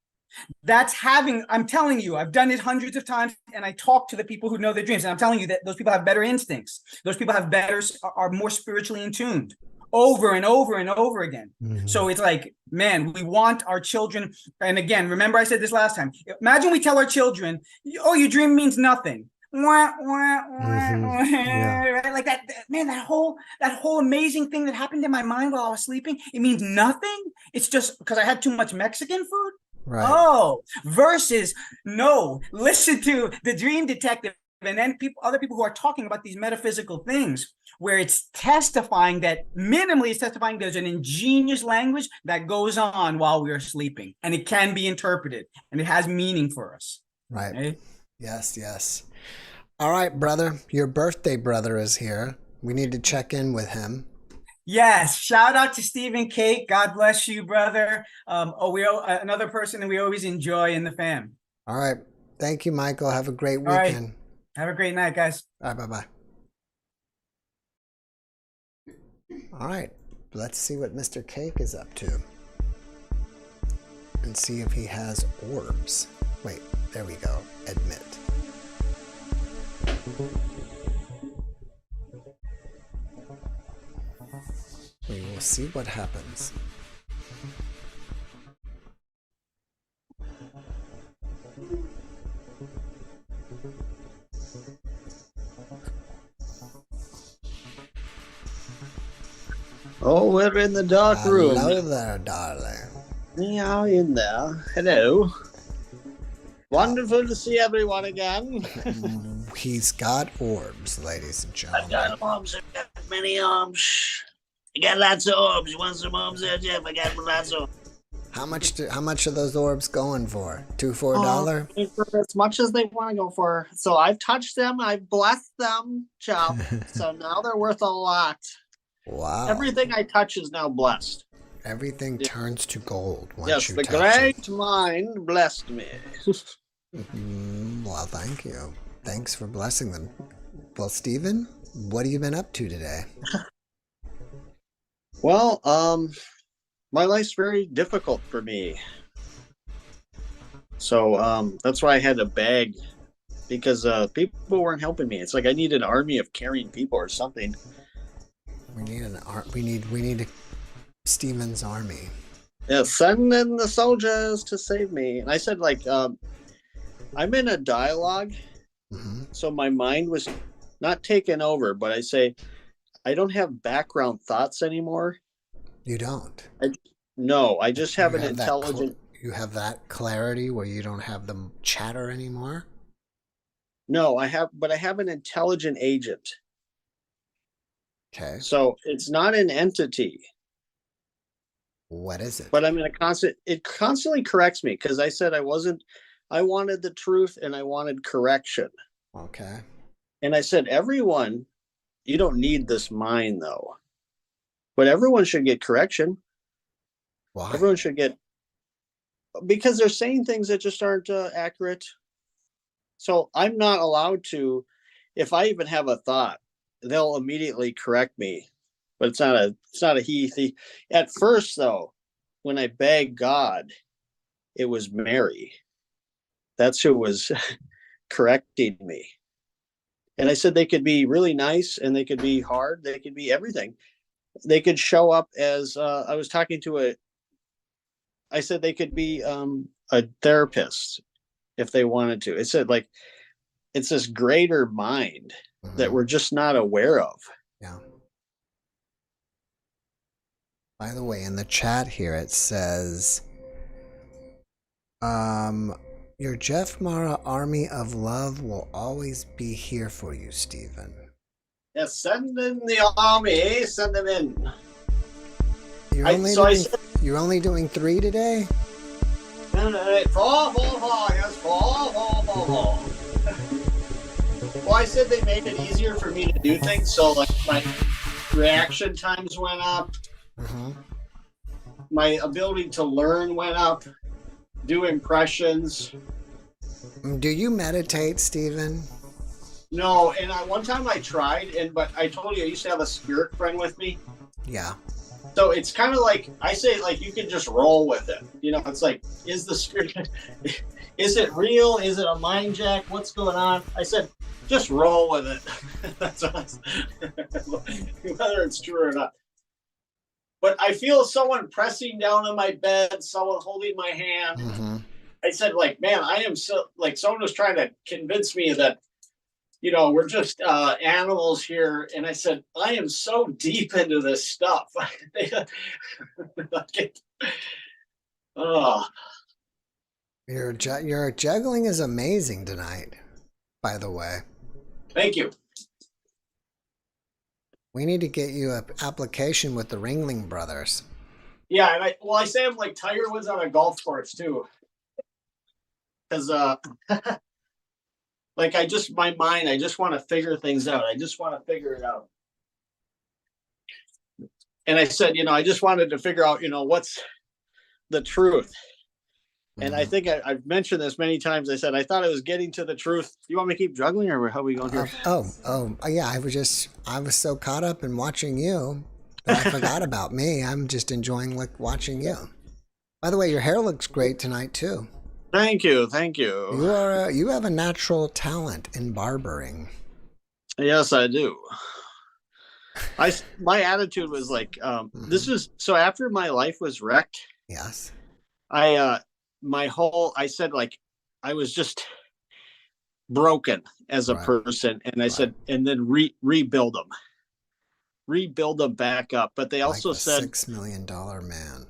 That's I'm telling you, I've done it hundreds of times, and I talk to the people who know their dreams, and I'm telling you that those people have better instincts. Those people are more spiritually in tuned. Over and over and over again. So it's like, man, we want our children. And again, remember I said this last time. Imagine we tell our children, oh, your dream means nothing. Right? Like that, man, that whole amazing thing that happened in my mind while I was sleeping, it means nothing. It's just because I had too much Mexican food. Right. Oh, versus no, listen to the dream detective. And then other people who are talking about these metaphysical things, where it's testifying that minimally it's testifying there's an ingenious language that goes on while we are sleeping, and it can be interpreted and it has meaning for us. Right. Okay? Yes. All right, brother. Your birthday brother is here. We need to check in with him. Yes. Shout out to Stephen Cake. God bless you, brother. Another person that we always enjoy in the fam. All right. Thank you, Michael. Have a great weekend. Right. Have a great night, guys. All right, bye-bye. All right, let's see what Mr. Cake is up to. And see if he has orbs. Wait, there we go. Admit. We will see what happens. Oh, we're in the dark room. Hello there, darling. We are in there. Hello. Wonderful to see everyone again. He's got orbs, ladies and gentlemen. I've got orbs. I've got many orbs. I got lots of orbs. You want some orbs there, Jeff? I got lots of. How much are those orbs going for? $2 for $1? As much as they want to go for. So I've touched them. I've blessed them, Jeff. So now they're worth a lot. Wow. Everything I touch is now blessed. Everything turns to gold once yes, you the touch great it. mind blessed me. Well, thank you. Thanks for blessing them. Well, Stephen, what have you been up to today? Well, my life's very difficult for me. So that's why I had to beg, because people weren't helping me. It's like I need an army of caring people or something. We need Stephen's army. Yeah, send in the soldiers to save me. And I said, like, I'm in a dialogue, so my mind was not taken over, but I say, I don't have background thoughts anymore. You don't? No, I just have an intelligent... You have that clarity where you don't have them chatter anymore? No, I have an intelligent agent. Okay. So it's not an entity. What is it? But I'm in it constantly corrects me, because I said I wanted the truth and I wanted correction. Okay. And I said, everyone, you don't need this mind though, but everyone should get correction. Why? Everyone should get, because they're saying things that just aren't accurate. So I'm not allowed to, if I even have a thought, they'll immediately correct me. But it's not a he. At first, though, when I begged God, it was Mary. That's who was correcting me. And I said they could be really nice and they could be hard. They could be everything. They could show up as I was talking to I said they could be a therapist if they wanted to. It said, like, it's this greater mind that we're just not aware of. Yeah. By the way, in the chat here, it says, your JeffMara army of love will always be here for you, Stephen. Yes, send in the army. Send them in. You're only doing 3 today? 4, 4, 4. Yes, 4, 4, 4. Well, I said they made it easier for me to do things. So, like, reaction times went up. My ability to learn went up. Do impressions. Do you meditate, Stephen? No, and one time I tried, but I told you I used to have a spirit friend with me. Yeah. So it's kind of like, I say, like, you can just roll with it. You know, it's like, is the spirit, is it real? Is it a mind jack? What's going on? I said, just roll with it. That's what whether it's true or not. But I feel someone pressing down on my bed, someone holding my hand. I said, like, man, I am so, like, someone was trying to convince me that, you know, we're just animals here. And I said, I am so deep into this stuff. Oh. Your juggling is amazing tonight, by the way. Thank you. We need to get you an application with the Ringling Brothers. Yeah, and I say I'm like Tiger Woods on a golf course too. Because like my mind, I just want to figure things out. I just want to figure it out. And I said, you know, I just wanted to figure out, you know, what's the truth. And I think I've mentioned this many times. I said, I thought I was getting to the truth. You want me to keep juggling, or how are we going here? Yeah. I was so caught up in watching you that I forgot about me. I'm just enjoying watching you. By the way, your hair looks great tonight too. Thank you. Thank you. You have a natural talent in barbering. Yes, I do. My attitude was like, this is, so after my life was wrecked. Yes. I said, like, I was just broken as a person. And I said, and then rebuild them back up. But they also said $6 million man.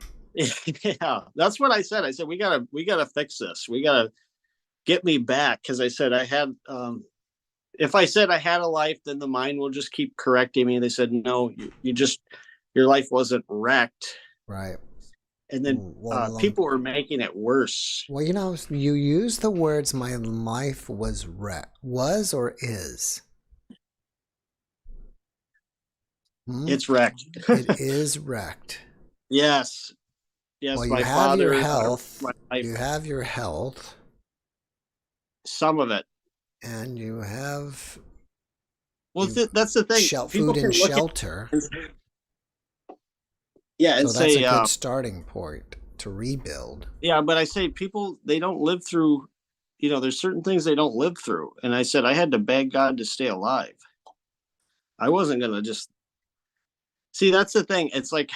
Yeah, that's what I said. I said, we gotta fix this. We gotta get me back. Cause I said I had, if I said I had a life, then the mind will just keep correcting me. They said, no, your life wasn't wrecked. Right. And then people were making it worse. Well, you know, you use the words, my life was wrecked. Was or is? It's wrecked. It is wrecked. Yes. Yes. Well, you have your health. You have your health. Some of it. And you have. Well, that's the thing. Food and shelter. Yeah, and so that's a good starting point to rebuild. Yeah, but I say people, they don't live through, you know, there's certain things they don't live through. And I said I had to beg God to stay alive. I wasn't going to just see, that's the thing. It's like,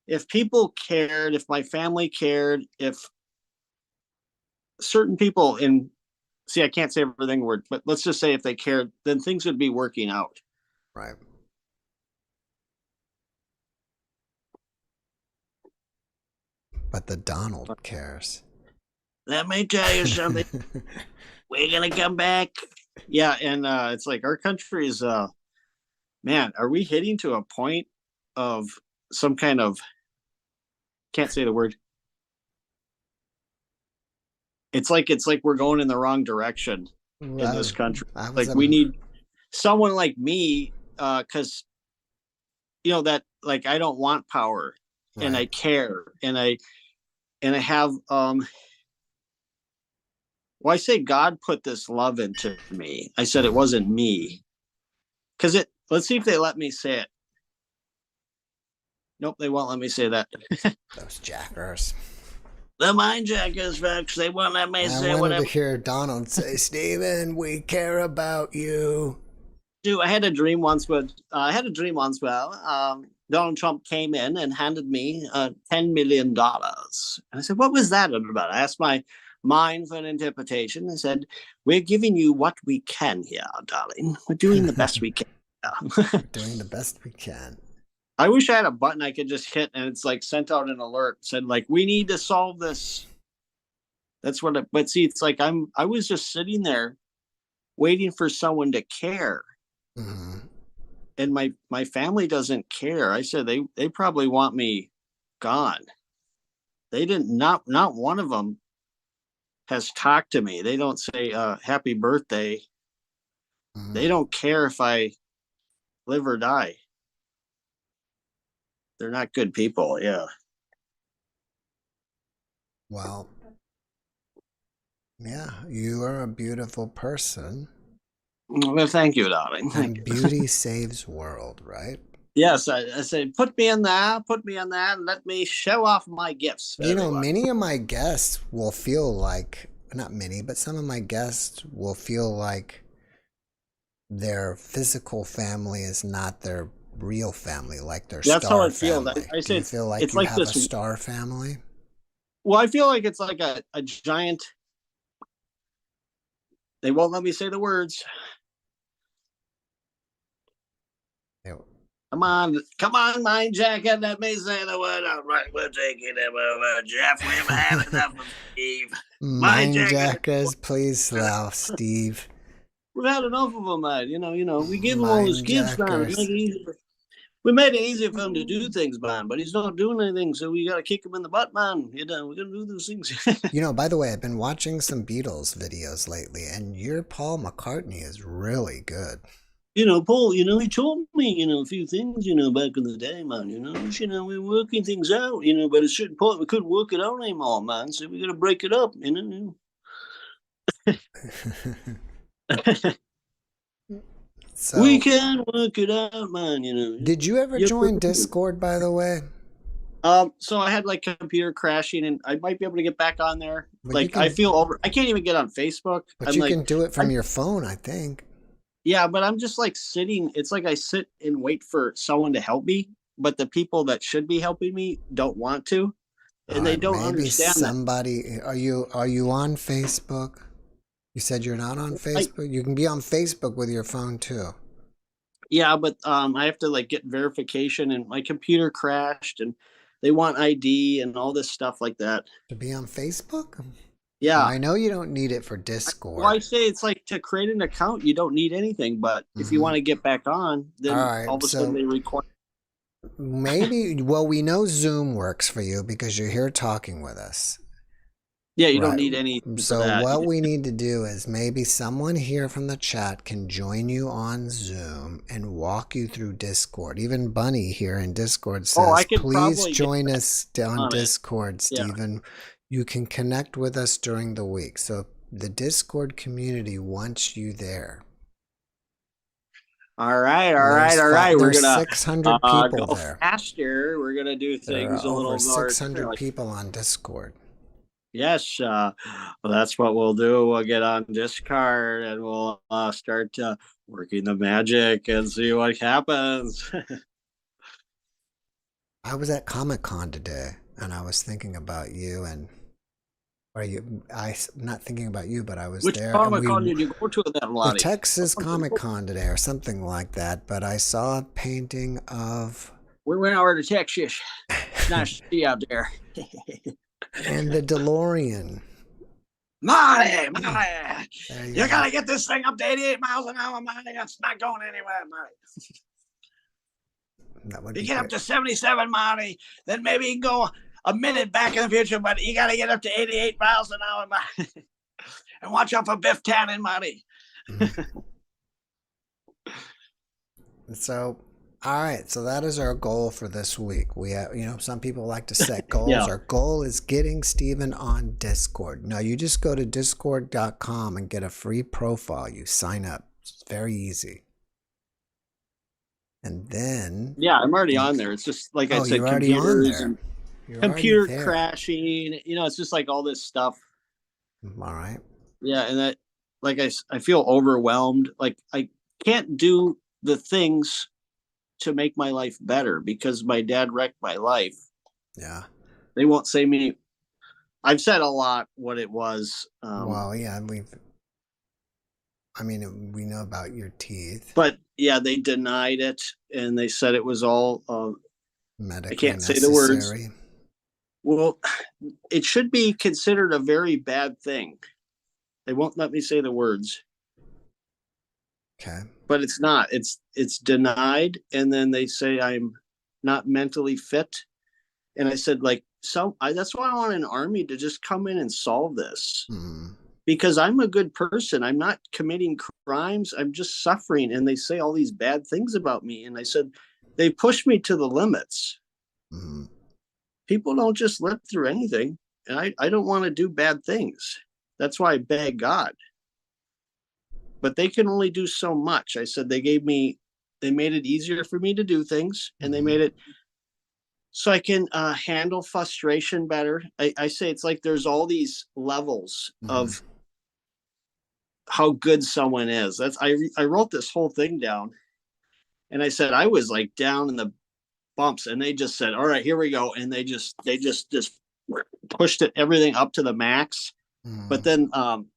if people cared, if my family cared, if certain people I can't say everything word, but let's just say if they cared, then things would be working out. Right. But the Donald cares. Let me tell you something. We're going to come back. Yeah, and it's like our country is, man, are we hitting to a point of some kind of, can't say the word. It's like we're going in the wrong direction in this country. Like we need someone like me, because, you know, that, like, I don't want power. Right. And I care, and I have, well, I say God put this love into me. I said it wasn't me. Because let's see if they let me say it. Nope, they won't let me say that. Those jackers. The mind jackers, folks. They won't let me say whatever. I wanted to hear Donald say, Stephen, we care about you. Dude, I had a dream once where Donald Trump came in and handed me $10 million. And I said, what was that about? I asked my mind for an interpretation. I said, we're giving you what we can here, darling. We're doing the best we can. We're doing the best we can. I wish I had a button I could just hit and it's like sent out an alert. Said, like, we need to solve this. That's what but see, it's like I was just sitting there waiting for someone to care. Mm-hmm. And my family doesn't care. I said they probably want me gone. They didn't, not one of them has talked to me. They don't say happy birthday. Mm-hmm. They don't care if I live or die. They're not good people. Yeah. Well, yeah, you are a beautiful person. Well, thank you, darling. And beauty saves world, right? Yes, I say, put me in there, and let me show off my gifts. You know, many of my guests will feel like, not many, but some of my guests will feel like their physical family is not their real family, like their That's star how it feels. family. I say Do you feel like it's you like have this a star family? Well, I feel like it's like a giant. They won't let me say the words. Come on, mind jacket. Let me say the word. All right, we're taking him over, Jeff. We've had enough of Steve. Mind jackers, please, now, Steve. We've had enough of them, man. You know. We give him all his gifts, man. We made it easier for him to do things, man. But he's not doing anything, so we got to kick him in the butt, man. You know, we're gonna do those things. You know, by the way, I've been watching some Beatles videos lately, and your Paul McCartney is really good. You know, Paul, he taught me, a few things, back in the day, man, we're working things out, but at a certain point we couldn't work it out anymore, man. So we got to break it up, So, we can work it out, man, Did you ever join Discord, by the way? So I had like computer crashing, and I might be able to get back on there. But I can't even get on Facebook. But you can do it from your phone, I think. Yeah, but I'm just like sitting. It's like I sit and wait for someone to help me, but the people that should be helping me don't want to, and they don't understand somebody, Are you on Facebook? You said you're not on Facebook? You can be on Facebook with your phone too. Yeah, but I have to like get verification, and my computer crashed, and they want ID and all this stuff like that. To be on Facebook? Yeah. I know you don't need it for Discord. Well, I say it's like to create an account, you don't need anything, but if you want to get back on, then all of a sudden they require. Maybe, well, we know Zoom works for you because you're here talking with us. Yeah, you don't need any. So what we need to do is maybe someone here from the chat can join you on Zoom and walk you through Discord. Even Bunny here in Discord says, please join us on Discord, Stephen. Yeah. You can connect with us during the week. So the Discord community wants you there. All right. We're gonna 600 people go there. Faster. We're gonna do things a little more. 600 people on Discord. Yes, well, that's what we'll do. We'll get on Discord and we'll start working the magic and see what happens. I was at Comic-Con today, and I was thinking about you and. Not thinking about you, but I was there. Which Comic-Con did you go to then, Lonnie? The Texas Comic-Con today or something like that, but I saw a painting of... We went over to Texas. Nice to see you out there. And the DeLorean. Marty! You gotta get this thing up to 88 miles an hour, Marty. It's not going anywhere, Marty. You get up to 77, Marty, then maybe you can go a minute back in the future, but you got to get up to 88 miles an hour, Marty. And watch out for Biff Tannen, Marty. So, all right. So that is our goal for this week. We have, some people like to set goals. Yeah. Our goal is getting Stephen on Discord. Now, you just go to discord.com and get a free profile. You sign up. It's very easy. And then... Yeah, I'm already on there. It's just, like I said, you're already on there. Computer crashing, it's just like all this stuff. All right. Yeah, and that, like I feel overwhelmed. Like I can't do the things to make my life better because my dad wrecked my life. Yeah. They won't say me. I've said a lot what it was. Well, yeah, we know about your teeth. But yeah, they denied it and they said it was all medically I can't necessary. Say the words. Well, it should be considered a very bad thing. They won't let me say the words. Okay. But it's not. It's denied, and then they say I'm not mentally fit. And I said, that's why I want an army to just come in and solve this. because I'm a good person. I'm not committing crimes. I'm just suffering. And they say all these bad things about me. And I said, they push me to the limits. Mm-hmm. People don't just live through anything. And I don't want to do bad things. That's why I beg God. But they can only do so much. I said, they made it easier for me to do things, and they made it so I can handle frustration better. I say it's like there's all these levels of how good someone is. I wrote this whole thing down, and I said I was like down in the bumps, and they just said, all right, here we go. And they just pushed everything up to the max. But then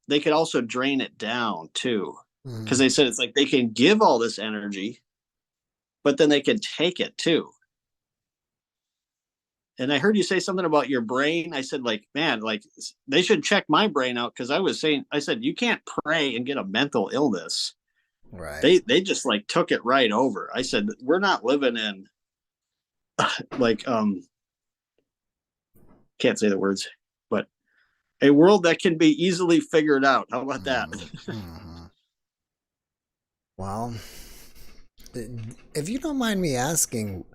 they could also drain it down too, because they said it's like they can give all this energy, but then they can take it too. And I heard you say something about your brain. I said, like, man, like they should check my brain out, because I said you can't pray and get a mental illness. Right. They just like took it right over. I said, we're not living in like can't say the words, but a world that can be easily figured out. How about that? Well, if you don't mind me asking,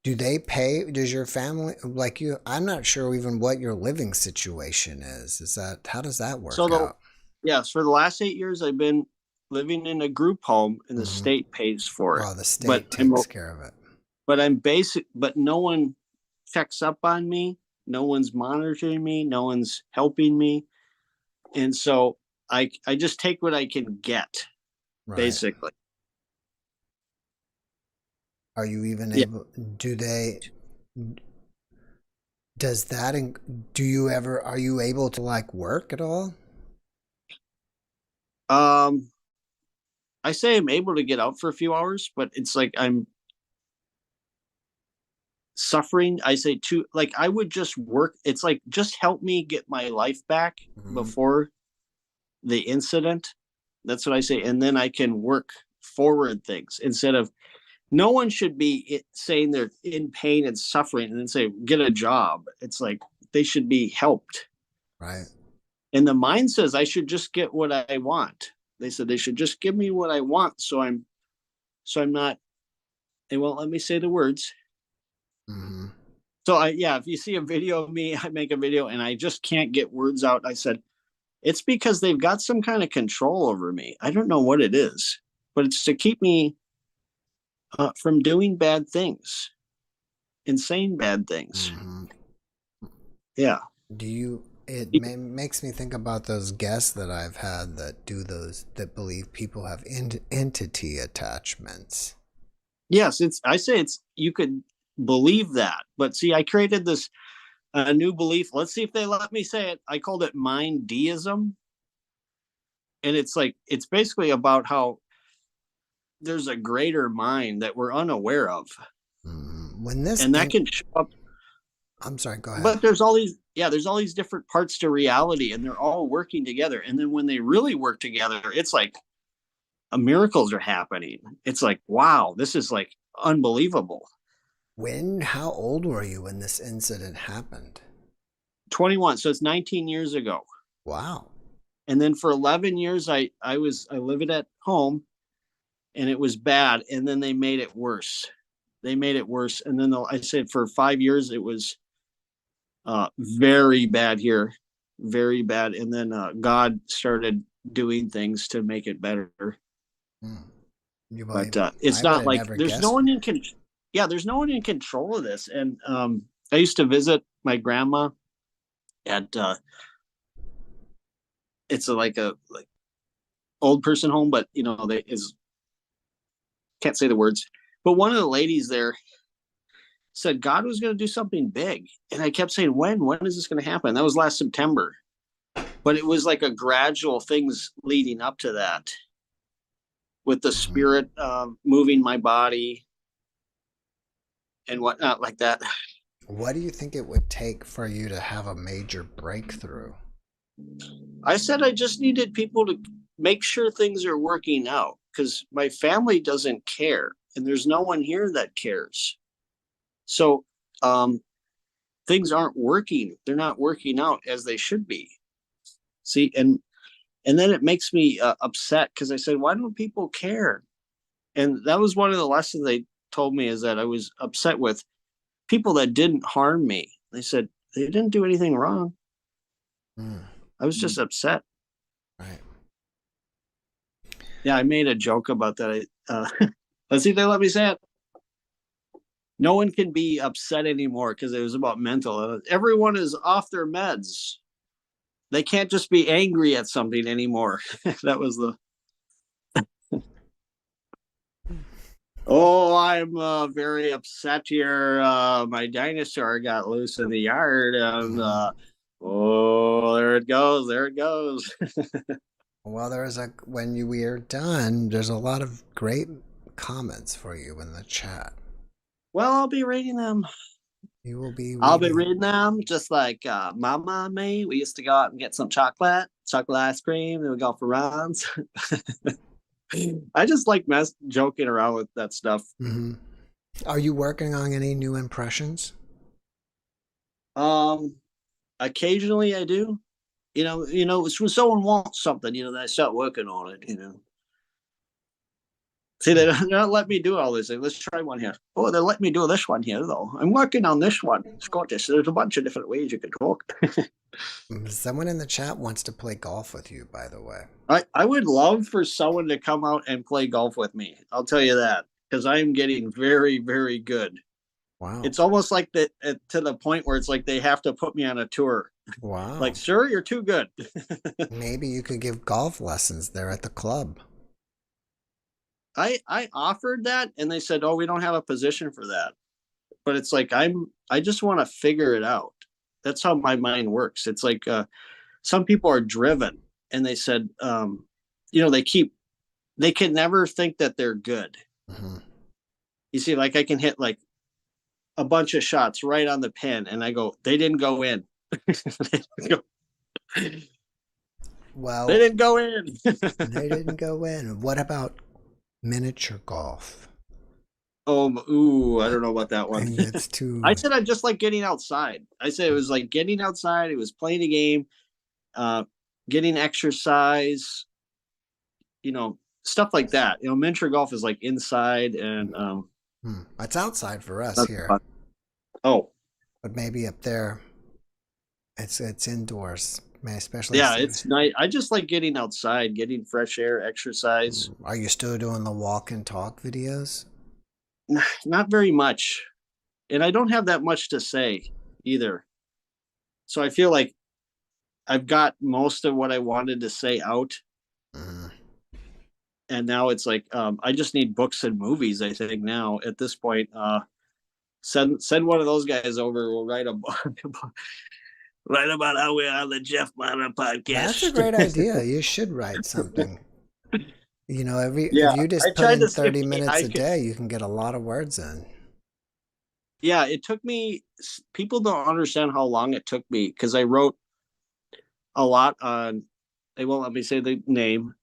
do they pay? Does your family, like you? I'm not sure even what your living situation is. How does that work out? Yes, for the last 8 years, I've been living in a group home, and the state pays for it. Oh, the state takes care of it. But no one checks up on me. No one's monitoring me. No one's helping me. And so I just take what I can get, basically. Are you even able, are you able to like work at all? I say I'm able to get out for a few hours, but it's like I'm suffering. I say like I would just work. It's like, just help me get my life back before the incident. That's what I say. And then I can work forward things, instead of, no one should be saying they're in pain and suffering and then say, get a job. It's like, they should be helped. Right. And the mind says I should just get what I want. They said they should just give me what I want. So I'm not, they won't let me say the words. So if you see a video of me, I make a video and I just can't get words out. I said, it's because they've got some kind of control over me. I don't know what it is, but it's to keep me from doing bad things, insane bad things. Yeah. Makes me think about those guests that I've had that believe people have entity attachments. Yes, you could believe that, but see, I created this new belief. Let's see if they let me say it. I called it mind deism, and it's basically about how there's a greater mind that we're unaware of. That can show up. I'm sorry, go ahead. But there's all these different parts to reality, and they're all working together. And then when they really work together, it's like miracles are happening. It's like, wow, this is like unbelievable. How old were you when this incident happened? 21. So it's 19 years ago. Wow. And then for 11 years, I lived at home, and it was bad. And then they made it worse. And then I said for 5 years, it was very bad here, very bad. And then God started doing things to make it better. But it's not like there's no one in control. Yeah, there's no one in control of this. And I used to visit my grandma at it's like old person home, but can't say the words. But one of the ladies there said God was going to do something big, and I kept saying, when is this going to happen? That was last September, but it was like a gradual things leading up to that, with the spirit moving my body and whatnot like that. What do you think it would take for you to have a major breakthrough? I said I just needed people to make sure things are working out, because my family doesn't care, and there's no one here that cares. So things aren't working. They're not working out as they should be. See, and And then it makes me upset because I said, why don't people care? And that was one of the lessons they told me, is that I was upset with people that didn't harm me. They said they didn't do anything wrong. I was just upset. Right. Yeah, I made a joke about that. Let's see if they let me say it. No one can be upset anymore because it was about mental. Everyone is off their meds. They can't just be angry at something anymore. That was the. Oh, I'm very upset here. My dinosaur got loose in the yard, and oh, there it goes. There it goes. Well, when we are done, there's a lot of great comments for you in the chat. Well, I'll be reading them. You will be. I'll be reading them, just like Mama and me. We used to go out and get some chocolate ice cream, then we go for runs. I just like joking around with that stuff. Mm-hmm. Are you working on any new impressions? Occasionally I do. It's when someone wants something, they start working on it. See, they don't let me do all this. Let's try one here. Oh, they let me do this one here, though. I'm working on this one, Scottish. There's a bunch of different ways you can talk. Someone in the chat wants to play golf with you, by the way. I would love for someone to come out and play golf with me. I'll tell you that, because I am getting very, very good. Wow. It's almost like that to the point where it's like they have to put me on a tour. Wow. Like, sir, you're too good. Maybe you could give golf lessons there at the club. I offered that, and they said, oh, we don't have a position for that. But it's like, I just want to figure it out. That's how my mind works. It's like some people are driven, and they said, they can never think that they're good. Mm-hmm. You see, like I can hit like a bunch of shots right on the pin, and I go, they didn't go in. Well, they didn't go in. They didn't go in. What about miniature golf? Oh, I don't know about that one. It's too. I said I just like getting outside. I said it was like getting outside. It was playing a game, getting exercise, stuff like that. Miniature golf is like inside, and it's outside for us here. Fun. Oh, but maybe up there, it's indoors. Especially it's nice. I just like getting outside, getting fresh air, exercise. Are you still doing the walk and talk videos? Not very much, and I don't have that much to say either. So I feel like I've got most of what I wanted to say out. And now it's like I just need books and movies. I think now at this point, send one of those guys over. We'll write a book. Write about how we're on the JeffMara podcast. That's a great idea. You should write something. If you just put in 30 minutes a day, you can get a lot of words in. Yeah, it took me. People don't understand how long it took me, because I wrote a lot on. They won't let me say the name.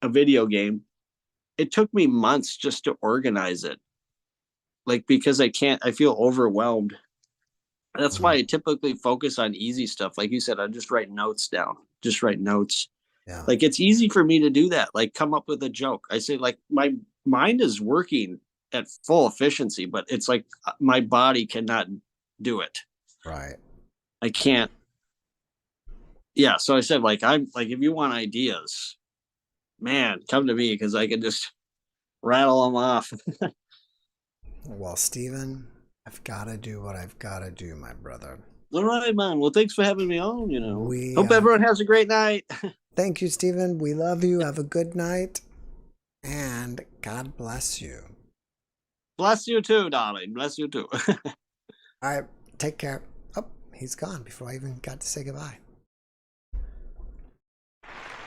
A video game. It took me months just to organize it. Like, because I feel overwhelmed. That's why I typically focus on easy stuff. Like you said, I just write notes down. Just write notes. Yeah. Like, it's easy for me to do that. Like, come up with a joke. I say, like, my mind is working at full efficiency, but it's like my body cannot do it. Right. I can't. Yeah. So I said, like, I'm like, if you want ideas, man, come to me, because I can just rattle them off. Well, Stephen, I've got to do what I've got to do, my brother. All right, man. Well, thanks for having me on. Hope everyone has a great night. Thank you, Stephen. We love you. Have a good night. And God bless you. Bless you too, darling. Bless you too. All right. Take care. Oh, he's gone before I even got to say goodbye.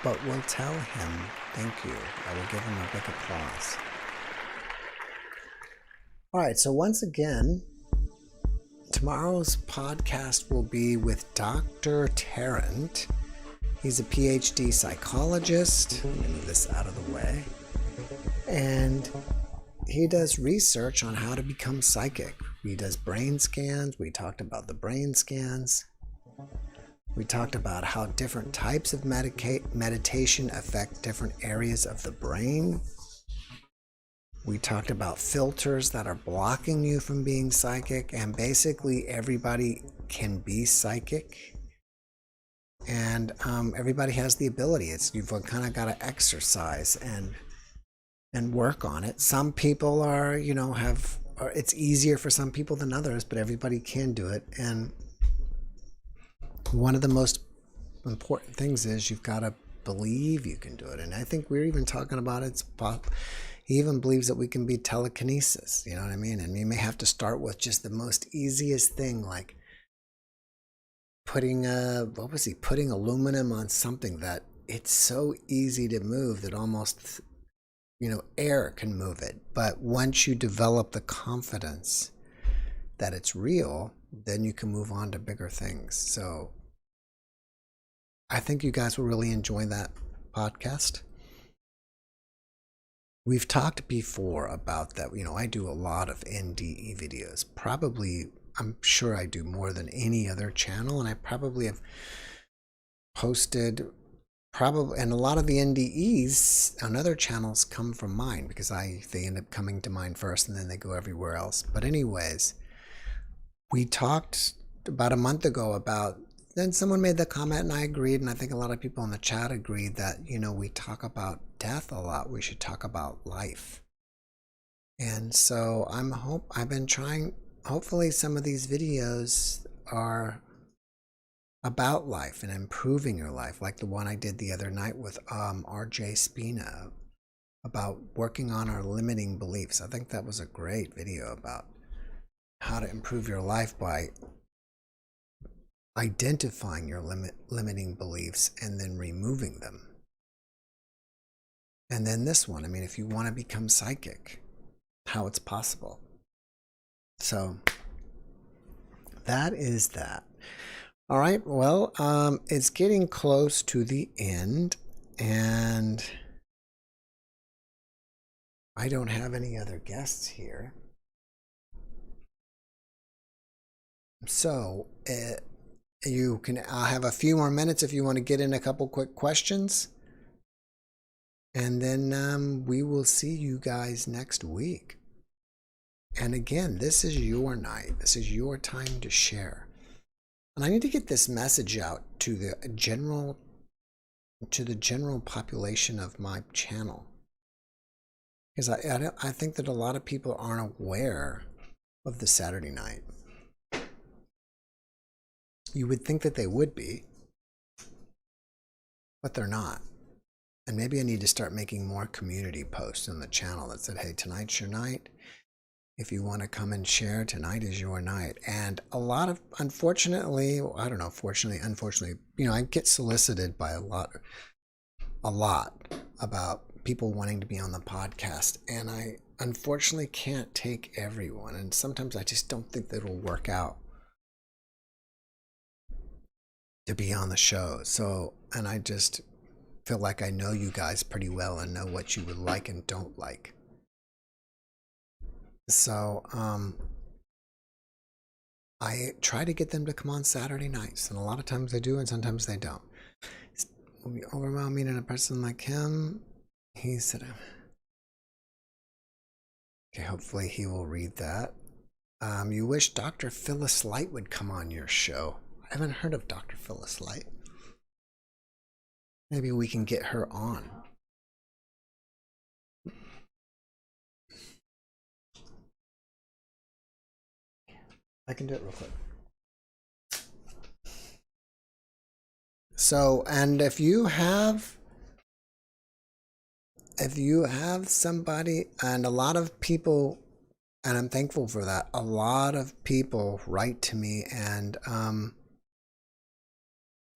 But we'll tell him thank you. I will give him a big applause. All right, so once again, tomorrow's podcast will be with Dr. Tarrant. He's a PhD psychologist. I'm going to move this out of the way. And he does research on how to become psychic. He does brain scans. We talked about the brain scans. We talked about how different types of meditation affect different areas of the brain. We talked about filters that are blocking you from being psychic, and basically everybody can be psychic. And everybody has the ability. You've kind of got to exercise and work on it. Some people are, it's easier for some people than others, but everybody can do it. And one of the most important things is you've got to believe you can do it. And I think we're even talking about he even believes that we can be telekinesis, you know what I mean? And you may have to start with just the most easiest thing, like putting aluminum on something that it's so easy to move that almost, air can move it. But once you develop the confidence that it's real, then you can move on to bigger things. So I think you guys will really enjoy that podcast. We've talked before about that. I do a lot of NDE videos. Probably, I'm sure I do more than any other channel, and I probably have posted and a lot of the NDEs on other channels come from mine because they end up coming to mine first and then they go everywhere else. But anyways, we talked about a month ago about, then someone made the comment and I agreed, and I think a lot of people in the chat agreed that, we talk about death a lot. We should talk about life. And so I've been trying, hopefully some of these videos are about life and improving your life, like the one I did the other night with RJ Spina about working on our limiting beliefs. I think that was a great video about how to improve your life by identifying your limiting beliefs and then removing them. And then this one, if you want to become psychic, how it's possible. So that is that. All right, well, it's getting close to the end, and I don't have any other guests here. So I'll have a few more minutes if you want to get in a couple quick questions. And then we will see you guys next week. And again, this is your night. This is your time to share. And I need to get this message out to the general population of my channel. Because I think that a lot of people aren't aware of the Saturday night. You would think that they would be, but they're not. And maybe I need to start making more community posts on the channel that said, hey, tonight's your night. If you want to come and share, tonight is your night. And a lot of, unfortunately, I don't know, fortunately, unfortunately, I get solicited by a lot about people wanting to be on the podcast. And I unfortunately can't take everyone. And sometimes I just don't think that it'll work out to be on the show. So, and I just feel like I know you guys pretty well and know what you would like and don't like. So I try to get them to come on Saturday nights, and a lot of times they do and sometimes they don't. It will be overwhelming in a person like him. He said, okay, hopefully he will read that. You wish Dr. Phyllis Light would come on your show. I haven't heard of Dr. Phyllis Light. Maybe we can get her on. I can do it real quick. So, and if you have somebody, and a lot of people, and I'm thankful for that, a lot of people write to me, and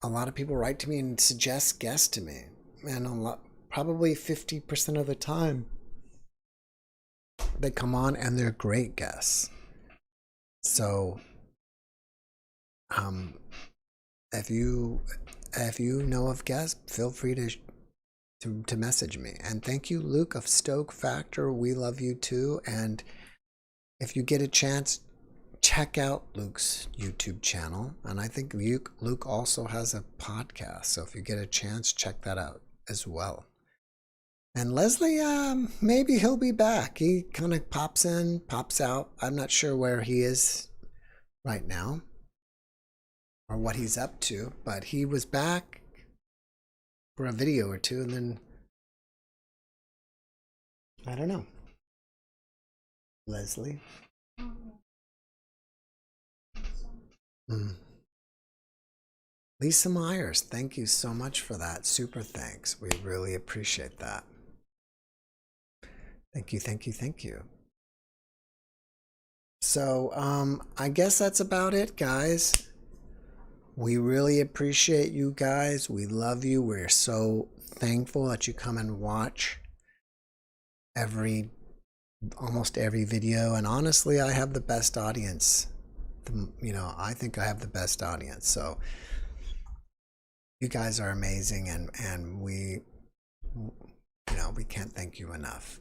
a lot of people write to me and suggest guests to me, and probably 50% of the time they come on and they're great guests. So, if you know of guests, feel free to message me. And thank you, Luke of Stoke Factor. We love you too. And if you get a chance, check out Luke's YouTube channel. And I think Luke also has a podcast. So if you get a chance, check that out as well. And Leslie, maybe he'll be back. He kind of pops in, pops out. I'm not sure where he is right now or what he's up to, but he was back for a video or two, and then I don't know. Leslie. Lisa Myers, thank you so much for that. Super thanks. We really appreciate that. Thank you, thank you, thank you. So, I guess that's about it, guys. We really appreciate you guys. We love you. We're so thankful that you come and watch almost every video. And honestly, I have the best audience. I think I have the best audience. So you guys are amazing, and we can't thank you enough.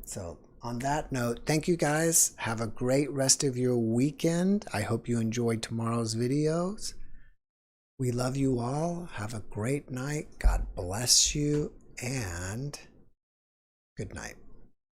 So on that note, thank you guys. Have a great rest of your weekend. I hope you enjoyed tomorrow's videos. We love you all. Have a great night. God bless you, and good night.